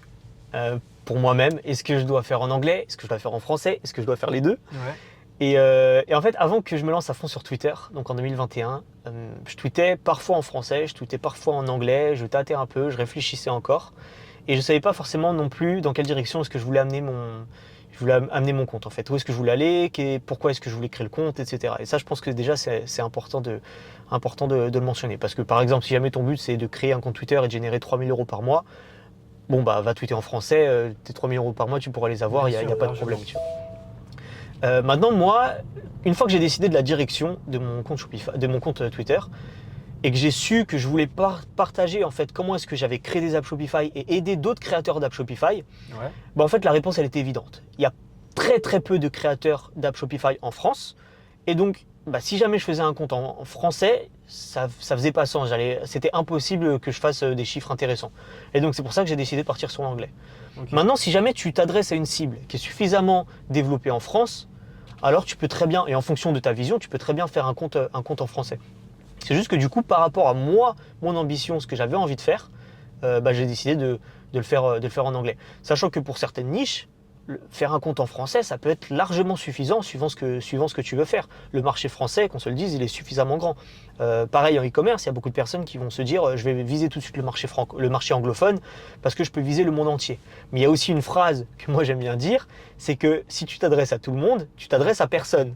Speaker 3: pour moi-même. Est-ce que je dois faire en anglais? Est-ce que je dois faire en français? Est-ce que je dois faire les deux?
Speaker 2: Ouais.
Speaker 3: Et en fait, avant que je me lance à fond sur Twitter, donc en 2021, je tweetais parfois en français, je tweetais parfois en anglais, je tâtais un peu, je réfléchissais encore. Et je ne savais pas forcément non plus dans quelle direction est-ce que je voulais amener mon compte en fait. Où est-ce que je voulais aller, pourquoi est-ce que je voulais créer le compte, etc. Et ça, je pense que déjà, c'est important de le mentionner. Parce que par exemple, si jamais ton but, c'est de créer un compte Twitter et de générer 3 000 € par mois, bon, bah, va tweeter en français, tes 3 000 € par mois, tu pourras les avoir, il n'y a pas de problème. Tu vois. Maintenant, moi, une fois que j'ai décidé de la direction de mon compte Shopify, de mon compte Twitter, et que j'ai su que je voulais partager en fait comment est-ce que j'avais créé des apps Shopify et aider d'autres créateurs d'apps Shopify,
Speaker 2: Ouais.
Speaker 3: bah, en fait, la réponse, elle était évidente. Il y a très très peu de créateurs d'apps Shopify en France. Et donc, bah, si jamais je faisais un compte en français, ça faisait pas sens. C'était impossible que je fasse des chiffres intéressants. Et donc, c'est pour ça que j'ai décidé de partir sur l'anglais.
Speaker 2: Ok.
Speaker 3: Maintenant, si jamais tu t'adresses à une cible qui est suffisamment développée en France, alors tu peux très bien, et en fonction de ta vision, tu peux très bien faire un compte en français. C'est juste que du coup, par rapport à moi, mon ambition, ce que j'avais envie de faire, bah, j'ai décidé de le faire en anglais. Sachant que pour certaines niches, faire un compte en français, ça peut être largement suffisant suivant ce que tu veux faire. Le marché français, qu'on se le dise, il est suffisamment grand. Pareil en e-commerce, il y a beaucoup de personnes qui vont se dire je vais viser tout de suite le marché anglophone parce que je peux viser le monde entier. Mais il y a aussi une phrase que moi j'aime bien dire, c'est que si tu t'adresses à tout le monde, tu t'adresses à personne.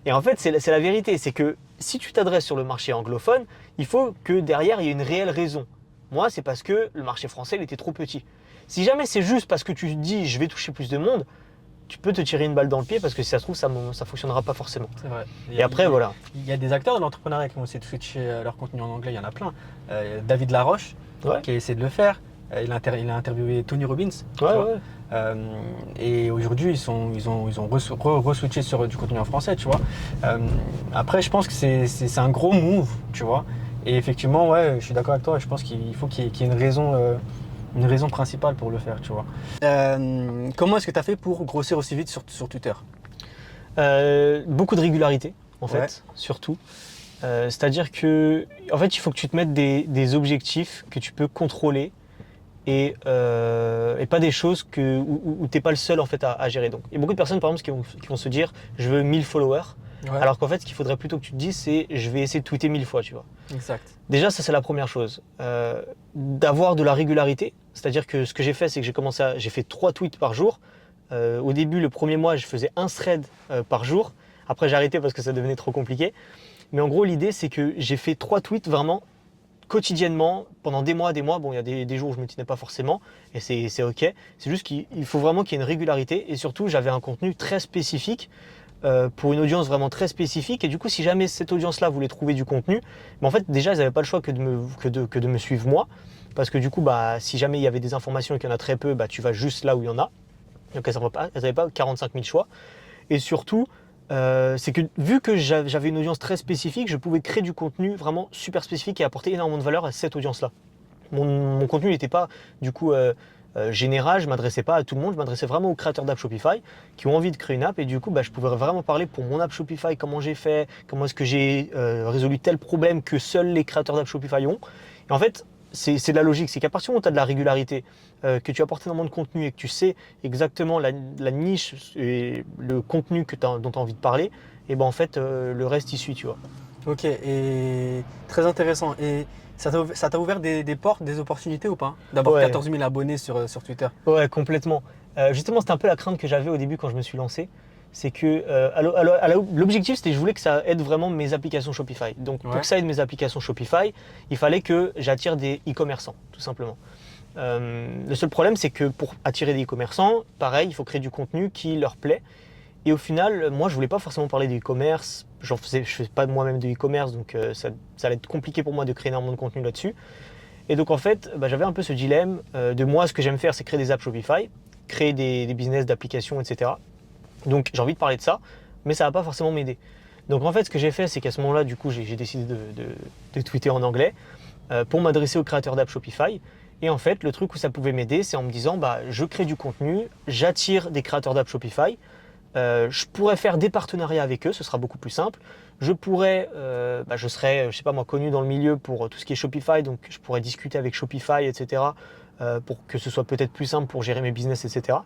Speaker 3: Et en fait, c'est la vérité, c'est que si tu t'adresses sur le marché anglophone, il faut que derrière, il y ait une réelle raison. Moi, c'est parce que le marché français, il était trop petit. Si jamais c'est juste parce que tu te dis je vais toucher plus de monde, tu peux te tirer une balle dans le pied parce que si ça se trouve, ça ne fonctionnera pas forcément.
Speaker 2: C'est vrai.
Speaker 3: Et après, voilà.
Speaker 2: Il y a des acteurs de l'entrepreneuriat qui ont essayé de switcher leur contenu en anglais, il y en a plein. David Laroche,
Speaker 3: Ouais.
Speaker 2: qui a essayé de le faire. Il a interviewé Tony Robbins. tu
Speaker 3: Ouais,
Speaker 2: vois.
Speaker 3: ouais.
Speaker 2: Et aujourd'hui, ils ont re-switché sur du contenu en français, tu vois. Après, je pense que c'est un gros move, tu vois. Et effectivement, ouais, je suis d'accord avec toi. Je pense qu'il faut qu'il y ait une raison principale pour le faire, tu vois. Comment est-ce que tu as fait pour grossir aussi vite sur Twitter?
Speaker 3: Beaucoup de régularité, en fait,
Speaker 2: Ouais.
Speaker 3: surtout. C'est-à-dire que, en fait, il faut que tu te mettes des objectifs que tu peux contrôler et pas des choses où tu n'es pas le seul en fait, à gérer. Donc, il y a beaucoup de personnes, par exemple, qui vont se dire je veux 1000 followers.
Speaker 2: Ouais.
Speaker 3: Alors qu'en fait, ce qu'il faudrait plutôt que tu te dises, c'est je vais essayer de tweeter 1000 fois, tu vois.
Speaker 2: Exact.
Speaker 3: Déjà, ça, c'est la première chose. D'avoir de la régularité. C'est-à-dire que ce que j'ai fait, c'est que j'ai fait 3 tweets par jour. Au début, le premier mois, je faisais un thread par jour. Après, j'ai arrêté parce que ça devenait trop compliqué. Mais en gros, l'idée, c'est que j'ai fait 3 tweets vraiment quotidiennement pendant des mois. Bon, il y a des jours où je ne me tenais pas forcément et c'est OK. C'est juste qu'il faut vraiment qu'il y ait une régularité et surtout, j'avais un contenu très spécifique pour une audience vraiment très spécifique. Et du coup, si jamais cette audience-là voulait trouver du contenu, en fait, déjà, ils n'avaient pas le choix que de me suivre moi. Parce que du coup, bah, si jamais il y avait des informations et qu'il y en a très peu, bah, tu vas juste là où il y en a. Donc, elles n'avaient pas 45 000 choix. Et surtout, c'est que vu que j'avais une audience très spécifique, je pouvais créer du contenu vraiment super spécifique et apporter énormément de valeur à cette audience-là. Mon contenu n'était pas du coup général, je ne m'adressais pas à tout le monde, je m'adressais vraiment aux créateurs d'app Shopify qui ont envie de créer une app et du coup bah, je pouvais vraiment parler pour mon app Shopify, comment j'ai fait, comment est-ce que j'ai résolu tel problème que seuls les créateurs d'app Shopify ont. Et en fait, c'est de la logique, c'est qu'à partir du moment où tu as de la régularité, que tu apportes énormément de contenu et que tu sais exactement la niche et le contenu dont tu as envie de parler, et ben en fait le reste il suit, tu vois.
Speaker 2: Ok, et très intéressant. Et Ça t'a ouvert des portes, des opportunités ou pas? D'avoir
Speaker 3: Ouais.
Speaker 2: 14 000 abonnés sur Twitter.
Speaker 3: Ouais, complètement. Justement, c'était un peu la crainte que j'avais au début quand je me suis lancé. C'est que l'objectif, c'était que je voulais que ça aide vraiment mes applications Shopify. Donc, pour
Speaker 2: Ouais.
Speaker 3: que ça aide mes applications Shopify, il fallait que j'attire des e-commerçants, tout simplement. Le seul problème, c'est que pour attirer des e-commerçants, pareil, il faut créer du contenu qui leur plaît. Et au final, moi, je voulais pas forcément parler de e-commerce. Je fais pas moi-même de e-commerce, donc ça allait être compliqué pour moi de créer énormément de contenu là-dessus. Et donc, en fait, j'avais un peu ce dilemme de moi, ce que j'aime faire, c'est créer des apps Shopify, créer des business d'applications, etc. Donc, j'ai envie de parler de ça, mais ça va pas forcément m'aider. Donc, en fait, ce que j'ai fait, c'est qu'à ce moment-là, du coup, j'ai décidé de tweeter en anglais pour m'adresser aux créateurs d'apps Shopify. Et en fait, le truc où ça pouvait m'aider, c'est en me disant, je crée du contenu, j'attire des créateurs d'apps Shopify. Je pourrais faire des partenariats avec eux, ce sera beaucoup plus simple. Je pourrais, je serais, je sais pas moi, connu dans le milieu pour tout ce qui est Shopify, donc je pourrais discuter avec Shopify, etc. Pour que ce soit peut-être plus simple pour gérer mes business, etc.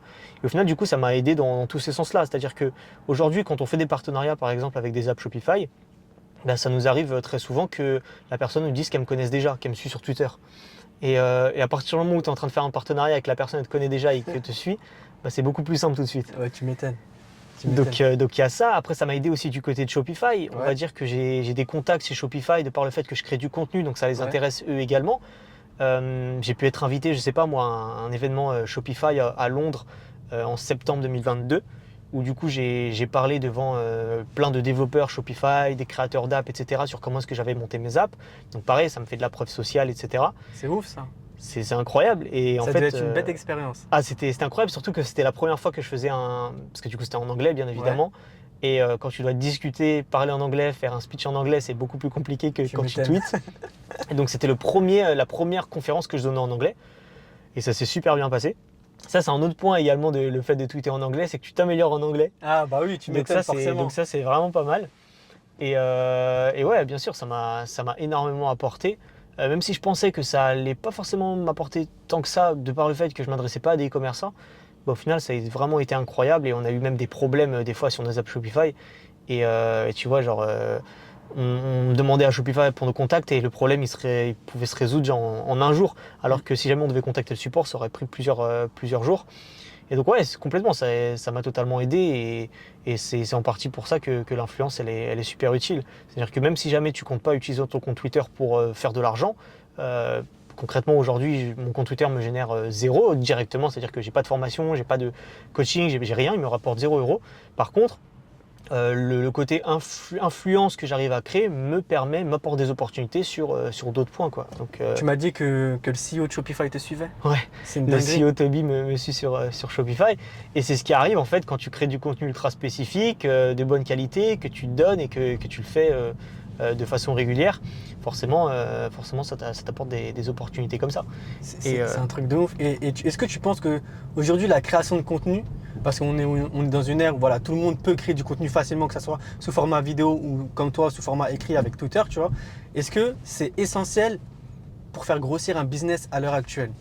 Speaker 3: Et au final, du coup, ça m'a aidé dans tous ces sens-là. C'est-à-dire qu'aujourd'hui, quand on fait des partenariats, par exemple, avec des apps Shopify, ça nous arrive très souvent que la personne nous dise qu'elle me connaisse déjà, qu'elle me suit sur Twitter. Et à partir du moment où tu es en train de faire un partenariat avec la personne qui te connaît déjà et qui te suit, c'est beaucoup plus simple tout de suite.
Speaker 2: Ouais, tu m'étonnes.
Speaker 3: Donc il y a ça. Après, ça m'a aidé aussi du côté de Shopify. On
Speaker 2: Ouais.
Speaker 3: va dire que j'ai des contacts chez Shopify de par le fait que je crée du contenu, donc ça les
Speaker 2: Ouais.
Speaker 3: intéresse eux également. J'ai pu être invité, je sais pas moi, à un événement Shopify à Londres en septembre 2022, où du coup j'ai parlé devant plein de développeurs Shopify, des créateurs d'apps, etc. sur comment est-ce que j'avais monté mes apps. Donc pareil, ça me fait de la preuve sociale, etc.
Speaker 2: C'est ouf ça.
Speaker 3: C'est incroyable. Et en
Speaker 2: Ça
Speaker 3: fait,
Speaker 2: devait être une bête expérience.
Speaker 3: c'était incroyable, surtout que c'était la première fois que je faisais parce que du coup c'était en anglais bien évidemment. Et quand tu dois discuter, parler en anglais, faire un speech en anglais, c'est beaucoup plus compliqué que quand tu
Speaker 2: m'étonnes.
Speaker 3: tweets. Et donc c'était la première conférence que je donnais en anglais. Et ça s'est super bien passé. Ça, c'est un autre point également le fait de tweeter en anglais, c'est que tu t'améliores en anglais.
Speaker 2: Ah bah oui, tu
Speaker 3: Donc
Speaker 2: m'étonnes
Speaker 3: ça,
Speaker 2: forcément.
Speaker 3: c'est vraiment pas mal. Et ouais, bien sûr, ça m'a énormément apporté. Même si je pensais que ça allait pas forcément m'apporter tant que ça, de par le fait que je m'adressais pas à des e-commerçants, au final, ça a vraiment été incroyable et on a eu même des problèmes des fois sur nos apps Shopify. Et tu vois, genre, on demandait à Shopify pour nos contacts et le problème, il pouvait se résoudre genre, en un jour. Alors que si jamais on devait contacter le support, ça aurait pris plusieurs jours. Et donc ouais, complètement, ça m'a totalement aidé et c'est en partie pour ça que l'influence, elle est super utile. C'est-à-dire que même si jamais tu comptes pas utiliser ton compte Twitter pour faire de l'argent, concrètement aujourd'hui, mon compte Twitter me génère 0 directement, c'est-à-dire que j'ai pas de formation, j'ai pas de coaching, j'ai rien, il me rapporte 0 €. Par contre, le côté influence que j'arrive à créer m'apporte des opportunités sur d'autres points, quoi. Donc,
Speaker 2: Tu m'as dit que le CEO de Shopify te suivait.
Speaker 3: ouais.
Speaker 2: C'est une
Speaker 3: Le
Speaker 2: dinguerie.
Speaker 3: CEO Toby me suit sur Shopify et c'est ce qui arrive en fait quand tu crées du contenu ultra spécifique, de bonne qualité, que tu donnes et que tu le fais de façon régulière. Forcément, ça t'apporte des opportunités comme ça.
Speaker 2: C'est un truc de ouf. Est-ce que tu penses que aujourd'hui la création de contenu, parce qu'on est dans une ère où voilà, tout le monde peut créer du contenu facilement, que ce soit sous format vidéo ou comme toi, sous format écrit avec Twitter, tu vois, est-ce que c'est essentiel pour faire grossir un business à l'heure actuelle?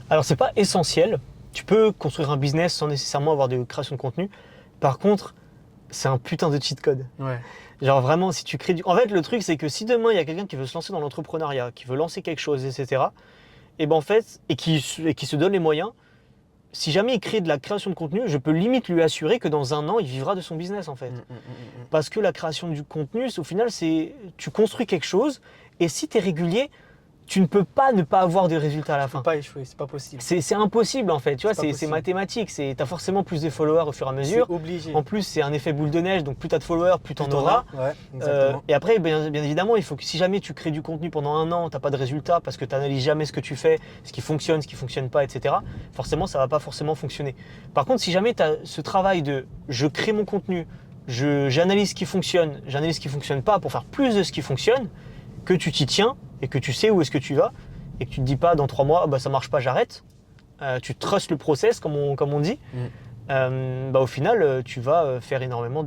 Speaker 3: Alors c'est pas essentiel. Tu peux construire un business sans nécessairement avoir de création de contenu. Par contre, c'est un putain de cheat code.
Speaker 2: Ouais.
Speaker 3: Genre vraiment, si tu crées du... En fait, le truc, c'est que si demain, il y a quelqu'un qui veut se lancer dans l'entrepreneuriat, qui veut lancer quelque chose, etc., et ben en fait, et qui se donne les moyens, si jamais il crée de la création de contenu, je peux limite lui assurer que dans un an, il vivra de son business, en fait. Parce que la création du contenu, au final, c'est... Tu construis quelque chose, et si tu es régulier, tu ne peux pas ne pas avoir de résultats à la
Speaker 2: Tu peux
Speaker 3: fin.
Speaker 2: pas échouer, c'est pas possible.
Speaker 3: C'est impossible, en fait. Tu vois,
Speaker 2: C'est pas
Speaker 3: c'est
Speaker 2: possible.
Speaker 3: mathématique. Tu as forcément plus de followers au fur et à mesure.
Speaker 2: C'est obligé.
Speaker 3: En plus, c'est un effet boule de neige, donc plus tu as de followers, plus tu en auras.
Speaker 2: Ouais, exactement.
Speaker 3: Et après, bien évidemment, il faut que si jamais tu crées du contenu pendant un an, tu n'as pas de résultat parce que tu n'analyses jamais ce que tu fais, ce qui fonctionne pas, etc., forcément, ça ne va pas forcément fonctionner. Par contre, si jamais tu as ce travail de je crée mon contenu, j'analyse ce qui fonctionne pas pour faire plus de ce qui fonctionne, que tu t'y tiens et que tu sais où est-ce que tu vas et que tu te dis pas dans 3 mois, ça marche pas, j'arrête. Tu trustes le process, comme on dit. Au final, tu vas faire énormément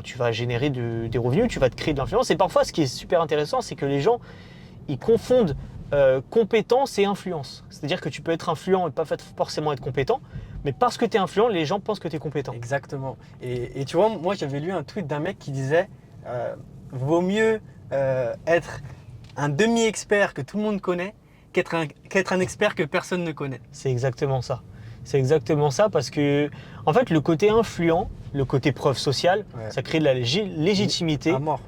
Speaker 3: tu vas générer des revenus, tu vas te créer de l'influence. Et parfois, ce qui est super intéressant, c'est que les gens, ils confondent compétence et influence. C'est-à-dire que tu peux être influent et pas forcément être compétent, mais parce que tu es influent, les gens pensent que tu es compétent.
Speaker 2: Exactement. Et tu vois, moi j'avais lu un tweet d'un mec qui disait vaut mieux être un demi-expert que tout le monde connaît qu'être un expert que personne ne connaît.
Speaker 3: C'est exactement ça. C'est exactement ça parce que, en fait, le côté influent, le côté preuve sociale,
Speaker 2: Ouais.
Speaker 3: ça crée de la légitimité.
Speaker 2: À mort.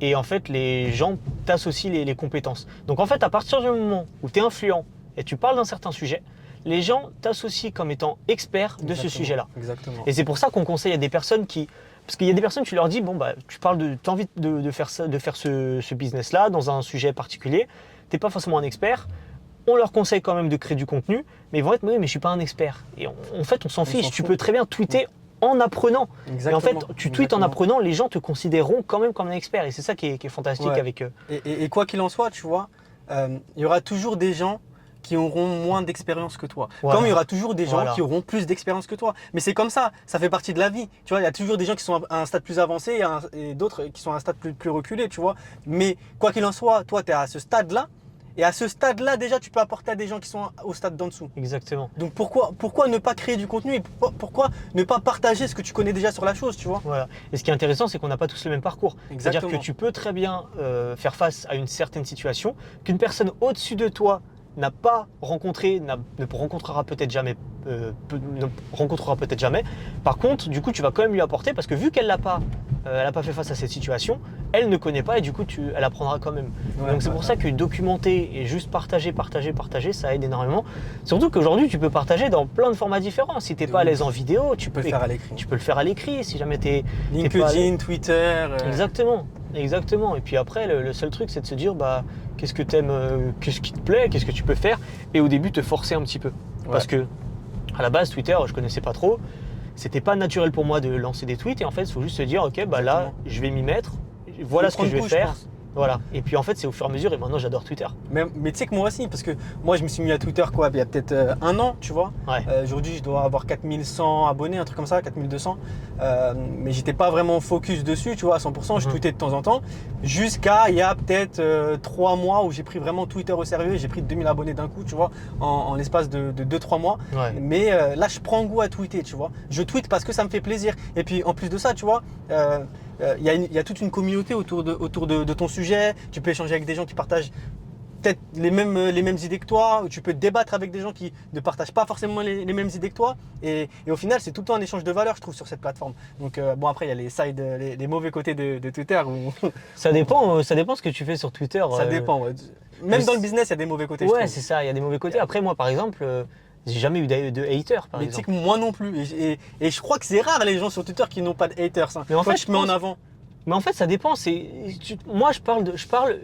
Speaker 3: Et en fait, les gens t'associent les compétences. Donc en fait, à partir du moment où tu es influent et tu parles d'un certain sujet, les gens t'associent comme étant expert de ce
Speaker 2: Exactement.
Speaker 3: sujet-là.
Speaker 2: Exactement.
Speaker 3: Et c'est pour ça qu'on conseille à des personnes qui... Parce qu'il y a des personnes, tu leur dis, bon, bah, tu as envie de faire ça, de faire ce business-là dans un sujet particulier. Tu n'es pas forcément un expert. On leur conseille quand même de créer du contenu, mais ils vont être, oui, mais je suis pas un expert. Et en fait, on s'en fiche.
Speaker 2: s'en
Speaker 3: Tu
Speaker 2: fout.
Speaker 3: peux très bien tweeter en apprenant.
Speaker 2: Exactement.
Speaker 3: Et en fait, tu tweets en
Speaker 2: Exactement.
Speaker 3: apprenant, les gens te considéreront quand même comme un expert. Et c'est ça qui est fantastique
Speaker 2: Ouais.
Speaker 3: avec eux.
Speaker 2: Et quoi qu'il en soit, tu vois, il y aura toujours des gens qui auront moins d'expérience que toi.
Speaker 3: Voilà.
Speaker 2: Comme il y aura toujours des gens
Speaker 3: Voilà.
Speaker 2: qui auront plus d'expérience que toi. Mais c'est comme ça fait partie de la vie. Tu vois, il y a toujours des gens qui sont à un stade plus avancé et d'autres qui sont à un stade plus reculé, tu vois. Mais quoi qu'il en soit, toi, tu es à ce stade-là. Et à ce stade-là, déjà, tu peux apporter à des gens qui sont au stade d'en dessous.
Speaker 3: Exactement.
Speaker 2: Donc pourquoi ne pas créer du contenu et pourquoi ne pas partager ce que tu connais déjà sur la chose, tu vois?
Speaker 3: Voilà. Et ce qui est intéressant, c'est qu'on n'a pas tous le même parcours. C'est-à-dire
Speaker 2: Exactement.
Speaker 3: que tu peux très bien faire face à une certaine situation qu'une personne au-dessus de toi n'a pas rencontré, ne rencontrera peut-être jamais. Ne rencontrera peut-être jamais. Par contre, du coup, tu vas quand même lui apporter parce que vu qu'elle n'a pas fait face à cette situation, elle ne connaît pas et du coup, elle apprendra quand même.
Speaker 2: Ouais,
Speaker 3: Donc c'est pour ça que documenter et juste partager, ça aide énormément. Surtout qu'aujourd'hui, tu peux partager dans plein de formats différents. Si tu n'es
Speaker 2: De
Speaker 3: pas à
Speaker 2: ouf.
Speaker 3: l'aise en vidéo,
Speaker 2: Tu peux le faire à l'écrit.
Speaker 3: tu peux le faire à l'écrit si jamais tu es
Speaker 2: LinkedIn, Twitter.
Speaker 3: Exactement, exactement. Et puis après, le seul truc, c'est de se dire, bah, qu'est-ce que t'aimes, qu'est-ce qui te plaît, qu'est-ce que tu peux faire, et au début te forcer un petit peu. Parce que à la base, Twitter, je connaissais pas trop. C'était pas naturel pour moi de lancer des tweets. Et en fait, il faut juste se dire, ok, bah là,
Speaker 2: Exactement.
Speaker 3: je vais m'y mettre. Voilà ce que je vais
Speaker 2: Prendre goût,
Speaker 3: faire.
Speaker 2: pense.
Speaker 3: Voilà. Et puis en fait, c'est au fur et à mesure. Et maintenant, j'adore Twitter.
Speaker 2: Mais tu sais que moi aussi, parce que moi je me suis mis à Twitter quoi, il y a peut-être un an, tu vois.
Speaker 3: Ouais.
Speaker 2: Aujourd'hui je dois avoir 4100 abonnés, un truc comme ça, 4200. Mais j'étais pas vraiment focus dessus, tu vois, à 100%. Je
Speaker 3: Mhm.
Speaker 2: tweetais de temps en temps. Jusqu'à il y a peut-être 3 mois où j'ai pris vraiment Twitter au sérieux. J'ai pris 2000 abonnés d'un coup, tu vois, en l'espace de 2-3 mois.
Speaker 3: Ouais.
Speaker 2: Mais là je prends goût à tweeter, tu vois. Je tweete parce que ça me fait plaisir. Et puis en plus de ça, tu vois. Il y a toute une communauté autour de ton sujet. Tu peux échanger avec des gens qui partagent peut-être les mêmes idées que toi. Ou tu peux débattre avec des gens qui ne partagent pas forcément les mêmes idées que toi. Et au final, c'est tout le temps un échange de valeurs, je trouve, sur cette plateforme. Donc bon, après, il y a les mauvais côtés de Twitter. Où
Speaker 3: Ça dépend ce que tu fais sur Twitter.
Speaker 2: ça dépend. Ouais. Même dans le business, il y a des mauvais côtés. je
Speaker 3: Ouais,
Speaker 2: trouve.
Speaker 3: c'est ça. Il y a des mauvais côtés. Après, moi, par exemple, j'ai jamais eu de haters, par
Speaker 2: Mais tu sais
Speaker 3: exemple.
Speaker 2: que moi non plus. Et je crois que c'est rare les gens sur Twitter qui n'ont pas de haters. Hein.
Speaker 3: Mais en
Speaker 2: Toi,
Speaker 3: fait,
Speaker 2: je te mets
Speaker 3: je
Speaker 2: en
Speaker 3: pense-
Speaker 2: avant.
Speaker 3: Mais en fait, ça dépend. Moi, je parle.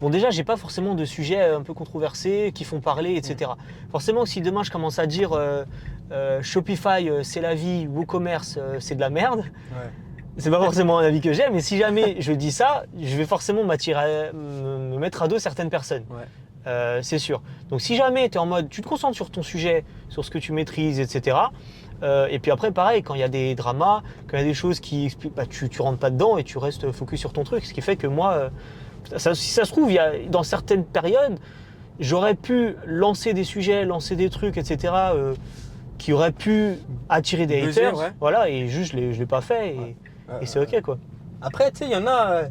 Speaker 3: Bon, déjà, j'ai pas forcément de sujets un peu controversés qui font parler, etc. Forcément, si demain je commence à dire Shopify, c'est la vie, WooCommerce, c'est de la merde,
Speaker 2: Ouais.
Speaker 3: c'est pas forcément un avis que j'ai. Mais si jamais je dis ça, je vais forcément me mettre à dos certaines personnes.
Speaker 2: Ouais.
Speaker 3: C'est sûr. Donc, si jamais tu es en mode, tu te concentres sur ton sujet, sur ce que tu maîtrises, etc. Et puis après, pareil, quand il y a des dramas, quand il y a des choses qui expliquent, bah, tu rentres pas dedans et tu restes focus sur ton truc. Ce qui fait que moi, si ça se trouve, dans certaines périodes, j'aurais pu lancer des sujets, lancer des trucs, etc. Qui auraient pu attirer des
Speaker 2: Buzzer,
Speaker 3: haters.
Speaker 2: ouais.
Speaker 3: Voilà, et juste, je l'ai pas fait. Et c'est OK, quoi.
Speaker 2: Après, tu sais, il y en a,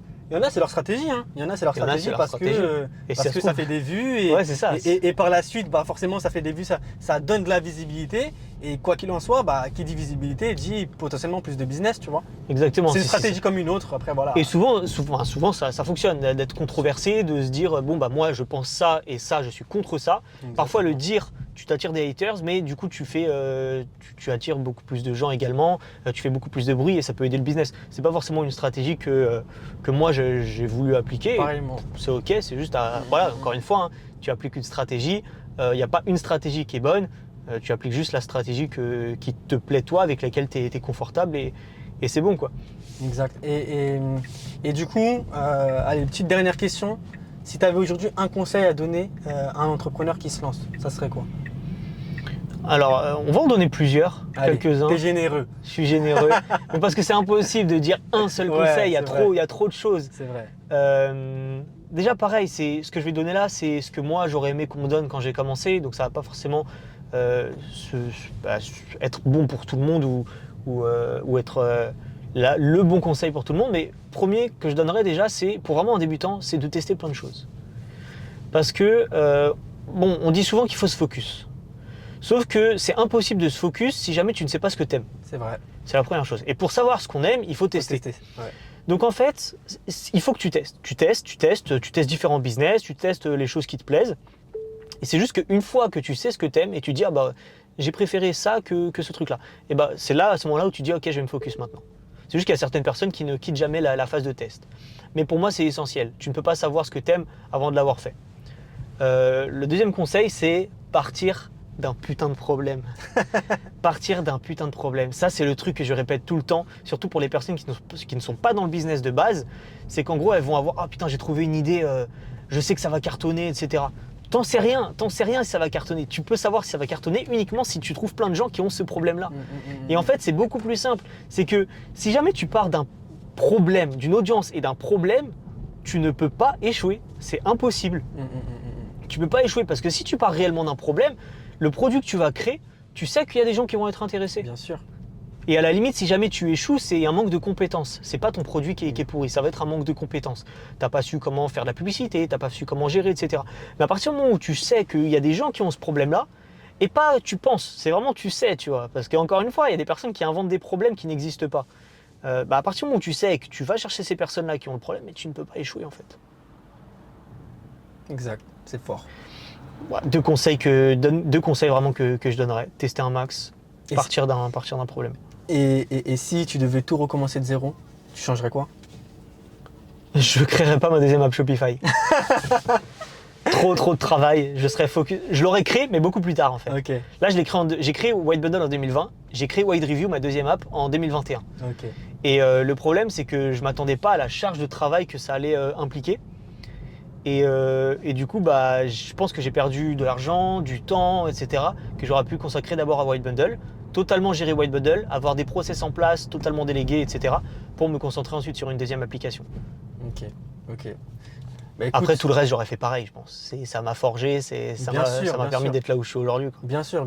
Speaker 2: c'est leur stratégie. Hein. Il y en a, c'est leur
Speaker 3: Il y en a,
Speaker 2: stratégie
Speaker 3: c'est leur
Speaker 2: parce
Speaker 3: stratégie.
Speaker 2: que,
Speaker 3: Et
Speaker 2: parce
Speaker 3: ça
Speaker 2: que
Speaker 3: se
Speaker 2: ça
Speaker 3: trouve-
Speaker 2: fait des vues. Et,
Speaker 3: Ouais, c'est ça.
Speaker 2: et par la suite, bah, forcément, ça fait des vues, ça donne de la visibilité. Et quoi qu'il en soit, bah, qui dit visibilité dit potentiellement plus de business, tu vois.
Speaker 3: Exactement.
Speaker 2: C'est une stratégie comme une autre. Après, voilà.
Speaker 3: Et souvent ça fonctionne d'être controversé, de se dire bon bah moi je pense ça et ça je suis contre ça. Parfois le dire, tu t'attires des haters, mais du coup tu attires beaucoup plus de gens également, tu fais beaucoup plus de bruit et ça peut aider le business. C'est pas forcément une stratégie que moi j'ai voulu appliquer.
Speaker 2: Pareillement.
Speaker 3: C'est ok, c'est juste voilà encore une fois, hein, tu appliques une stratégie. Il n'y a pas une stratégie qui est bonne. Tu appliques juste la stratégie qui te plaît toi, avec laquelle tu es confortable et c'est bon quoi.
Speaker 2: Exact. Et du coup, allez, petite dernière question. Si tu avais aujourd'hui un conseil à donner à un entrepreneur qui se lance, ça serait quoi?
Speaker 3: Alors, on va en donner plusieurs,
Speaker 2: Allez,
Speaker 3: quelques-uns.
Speaker 2: T'es généreux.
Speaker 3: Je suis généreux, mais parce que c'est impossible de dire un seul
Speaker 2: Ouais,
Speaker 3: conseil. Il y a
Speaker 2: c'est
Speaker 3: trop,
Speaker 2: vrai.
Speaker 3: il y a trop de choses.
Speaker 2: C'est vrai.
Speaker 3: Déjà, pareil, ce que je vais donner là, c'est ce que moi j'aurais aimé qu'on me donne quand j'ai commencé. Donc, ça va pas forcément être bon pour tout le monde ou être le bon conseil pour tout le monde. Mais premier que je donnerais déjà, c'est pour vraiment un débutant, c'est de tester plein de choses. Parce que, bon, on dit souvent qu'il faut se focus. Sauf que c'est impossible de se focus si jamais tu ne sais pas ce que tu aimes.
Speaker 2: C'est vrai.
Speaker 3: C'est la première chose. Et pour savoir ce qu'on aime, il faut tester.
Speaker 2: Ouais.
Speaker 3: Donc en fait, il faut que tu testes. Tu testes différents business, tu testes les choses qui te plaisent. Et c'est juste qu'une fois que tu sais ce que tu aimes et tu dis, ah bah, j'ai préféré ça que ce truc-là. Et bah, c'est là, à ce moment-là, où tu dis, ok, je vais me focus maintenant. C'est juste qu'il y a certaines personnes qui ne quittent jamais la phase de test. Mais pour moi, c'est essentiel. Tu ne peux pas savoir ce que tu aimes avant de l'avoir fait. Le deuxième conseil, c'est partir d'un putain de problème. Partir d'un putain de problème. Ça, c'est le truc que je répète tout le temps, surtout pour les personnes qui ne sont pas dans le business de base. C'est qu'en gros, elles vont avoir, ah putain, j'ai trouvé une idée, je sais que ça va cartonner, etc. T'en sais rien si ça va cartonner. Tu peux savoir si ça va cartonner uniquement si tu trouves plein de gens qui ont ce problème-là. Et en fait, c'est beaucoup plus simple. C'est que si jamais tu pars d'un problème, d'une audience et d'un problème, tu ne peux pas échouer. C'est impossible. Tu ne peux pas échouer parce que si tu pars réellement d'un problème, le produit que tu vas créer, tu sais qu'il y a des gens qui vont être intéressés.
Speaker 2: Bien sûr.
Speaker 3: Et à la limite, si jamais tu échoues, c'est un manque de compétences. C'est pas ton produit qui est pourri, ça va être un manque de compétences. T'as pas su comment faire de la publicité, t'as pas su comment gérer, etc. Mais à partir du moment où tu sais qu'il y a des gens qui ont ce problème-là, et pas tu penses, c'est vraiment tu sais, tu vois. Parce qu'encore une fois, il y a des personnes qui inventent des problèmes qui n'existent pas. À partir du moment où tu sais que tu vas chercher ces personnes-là qui ont le problème, mais tu ne peux pas échouer en fait.
Speaker 2: Exact, c'est fort.
Speaker 3: Ouais, deux conseils vraiment que je donnerais. Tester un max, partir d'un problème.
Speaker 2: Et si tu devais tout recommencer de zéro, tu changerais quoi?
Speaker 3: Je créerais pas ma deuxième app Shopify. trop de travail, je serais focus. Je l'aurais créé, mais beaucoup plus tard en fait.
Speaker 2: Ok.
Speaker 3: Là, j'ai créé White Bundle en 2020, j'ai créé Wide Review, ma deuxième app, en 2021.
Speaker 2: Ok.
Speaker 3: Et le problème, c'est que je m'attendais pas à la charge de travail que ça allait impliquer. Et du coup, bah, je pense que j'ai perdu de l'argent, du temps, etc. que j'aurais pu consacrer d'abord à White Bundle, totalement gérer White Bundle, avoir des process en place, totalement délégués, etc. pour me concentrer ensuite sur une deuxième application.
Speaker 2: Ok. Bah, écoute,
Speaker 3: Après, tout le reste, j'aurais fait pareil, je pense. Ça m'a forgé, ça m'a permis d'être là où je suis aujourd'hui.
Speaker 2: Bien sûr.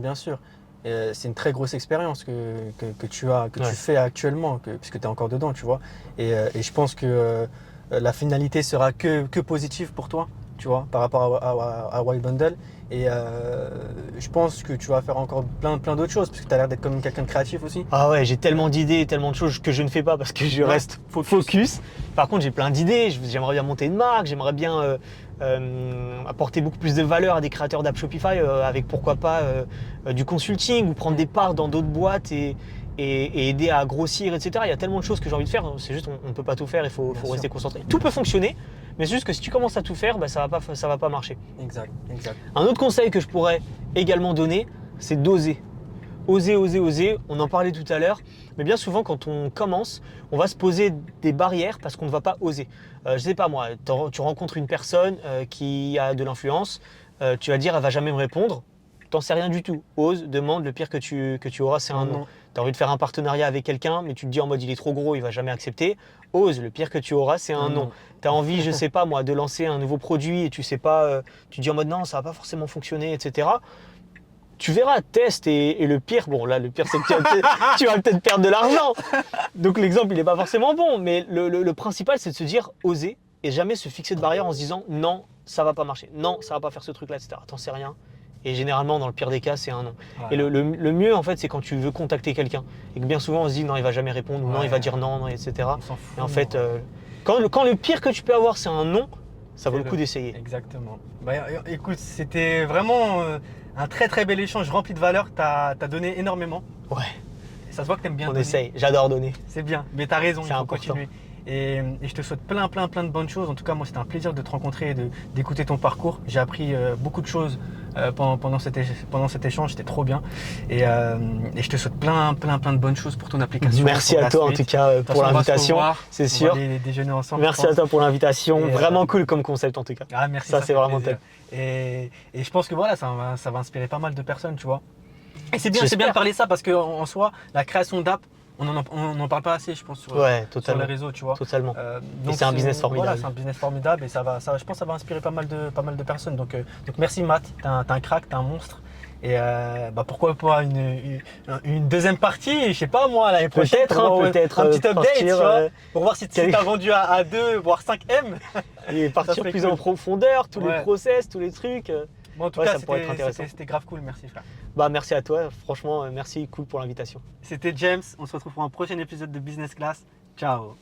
Speaker 2: C'est une très grosse expérience que tu fais actuellement, puisque tu es encore dedans, tu vois. Et je pense que la finalité sera que positive pour toi, tu vois, par rapport à White Bundle. Et je pense que tu vas faire encore plein d'autres choses, parce que tu as l'air d'être comme quelqu'un de créatif aussi.
Speaker 3: Ah ouais, j'ai tellement d'idées, tellement de choses que je ne fais pas parce que je reste focus. Par contre, j'ai plein d'idées, j'aimerais bien monter une marque, j'aimerais bien apporter beaucoup plus de valeur à des créateurs d'app Shopify avec pourquoi pas du consulting ou prendre des parts dans d'autres boîtes et aider à grossir, etc. Il y a tellement de choses que j'ai envie de faire, c'est juste on ne peut pas tout faire, il faut rester concentré. Tout peut fonctionner, mais c'est juste que si tu commences à tout faire, bah, ça va pas marcher.
Speaker 2: Exact.
Speaker 3: Un autre conseil que je pourrais également donner, c'est d'oser. Oser, on en parlait tout à l'heure, mais bien souvent quand on commence, on va se poser des barrières parce qu'on ne va pas oser. Je sais pas moi, tu rencontres une personne qui a de l'influence, tu vas dire elle va jamais me répondre, t'en sais rien du tout. Ose, demande, le pire que tu auras c'est un non. Tu as envie de faire un partenariat avec quelqu'un, mais tu te dis en mode il est trop gros, il va jamais accepter. Ose, le pire que tu auras c'est un non. Tu as envie, je sais pas moi, de lancer un nouveau produit et tu sais pas, tu te dis en mode non, ça va pas forcément fonctionner, etc. Tu verras, teste et le pire, bon là le pire c'est que tu vas peut-être perdre de l'argent. Donc l'exemple il n'est pas forcément bon, mais le principal c'est de se dire oser et jamais se fixer de barrière en se disant non, ça va pas marcher, non, ça va pas faire ce truc là, etc. T'en sais rien. Et généralement, dans le pire des cas, c'est un non. Ouais. Et le mieux, en fait, c'est quand tu veux contacter quelqu'un. Et que bien souvent, on se dit non, il va jamais répondre, ou non, il va dire non, etc.
Speaker 2: On s'en fout,
Speaker 3: et en fait, quand le pire que tu peux avoir, c'est un non, ça vaut le coup d'essayer.
Speaker 2: Exactement. Bah, écoute, c'était vraiment un très bel échange rempli de valeur. Tu as donné énormément.
Speaker 3: Ouais.
Speaker 2: Ça se voit que tu aimes bien
Speaker 3: donner.
Speaker 2: On
Speaker 3: essaye, j'adore donner.
Speaker 2: C'est bien, mais tu as raison, il faut
Speaker 3: important.
Speaker 2: continuer. Et je te souhaite plein de bonnes choses. En tout cas, moi, c'était un plaisir de te rencontrer et d'écouter ton parcours. J'ai appris beaucoup de choses pendant cet échange. C'était trop bien. Et je te souhaite plein de bonnes choses pour ton application.
Speaker 3: Merci à toi, en tout cas, pour l'invitation. C'est sûr.
Speaker 2: On va aller déjeuner ensemble.
Speaker 3: Merci à toi pour l'invitation. Vraiment cool comme concept, en tout cas.
Speaker 2: Ah, merci.
Speaker 3: Ça c'est vraiment top.
Speaker 2: Et je pense que voilà, ça va inspirer pas mal de personnes, tu vois. Et c'est bien de parler ça parce qu'en soi, la création d'app, on en parle pas assez, je pense, sur les
Speaker 3: totalement.
Speaker 2: réseaux, tu vois.
Speaker 3: Totalement.
Speaker 2: Donc
Speaker 3: c'est un business formidable.
Speaker 2: Voilà, c'est un business formidable et je pense que ça va inspirer pas mal de personnes. Donc merci Matt, t'es un crack, t'es un monstre. Et pourquoi pas une deuxième partie, je sais pas moi, l'année prochaine.
Speaker 3: Peut-être
Speaker 2: un petit update,
Speaker 3: partir,
Speaker 2: tu vois, pour voir si tu as vendu à 2, voire 5 M.
Speaker 3: Et partir plus
Speaker 2: cool.
Speaker 3: en profondeur, tous les process, tous les trucs.
Speaker 2: Bon, en tout cas,
Speaker 3: ça pourrait être intéressant.
Speaker 2: c'était grave cool, merci frère.
Speaker 3: Merci à toi, franchement, merci, cool pour l'invitation.
Speaker 2: C'était James, on se retrouve pour un prochain épisode de Business Class. Ciao.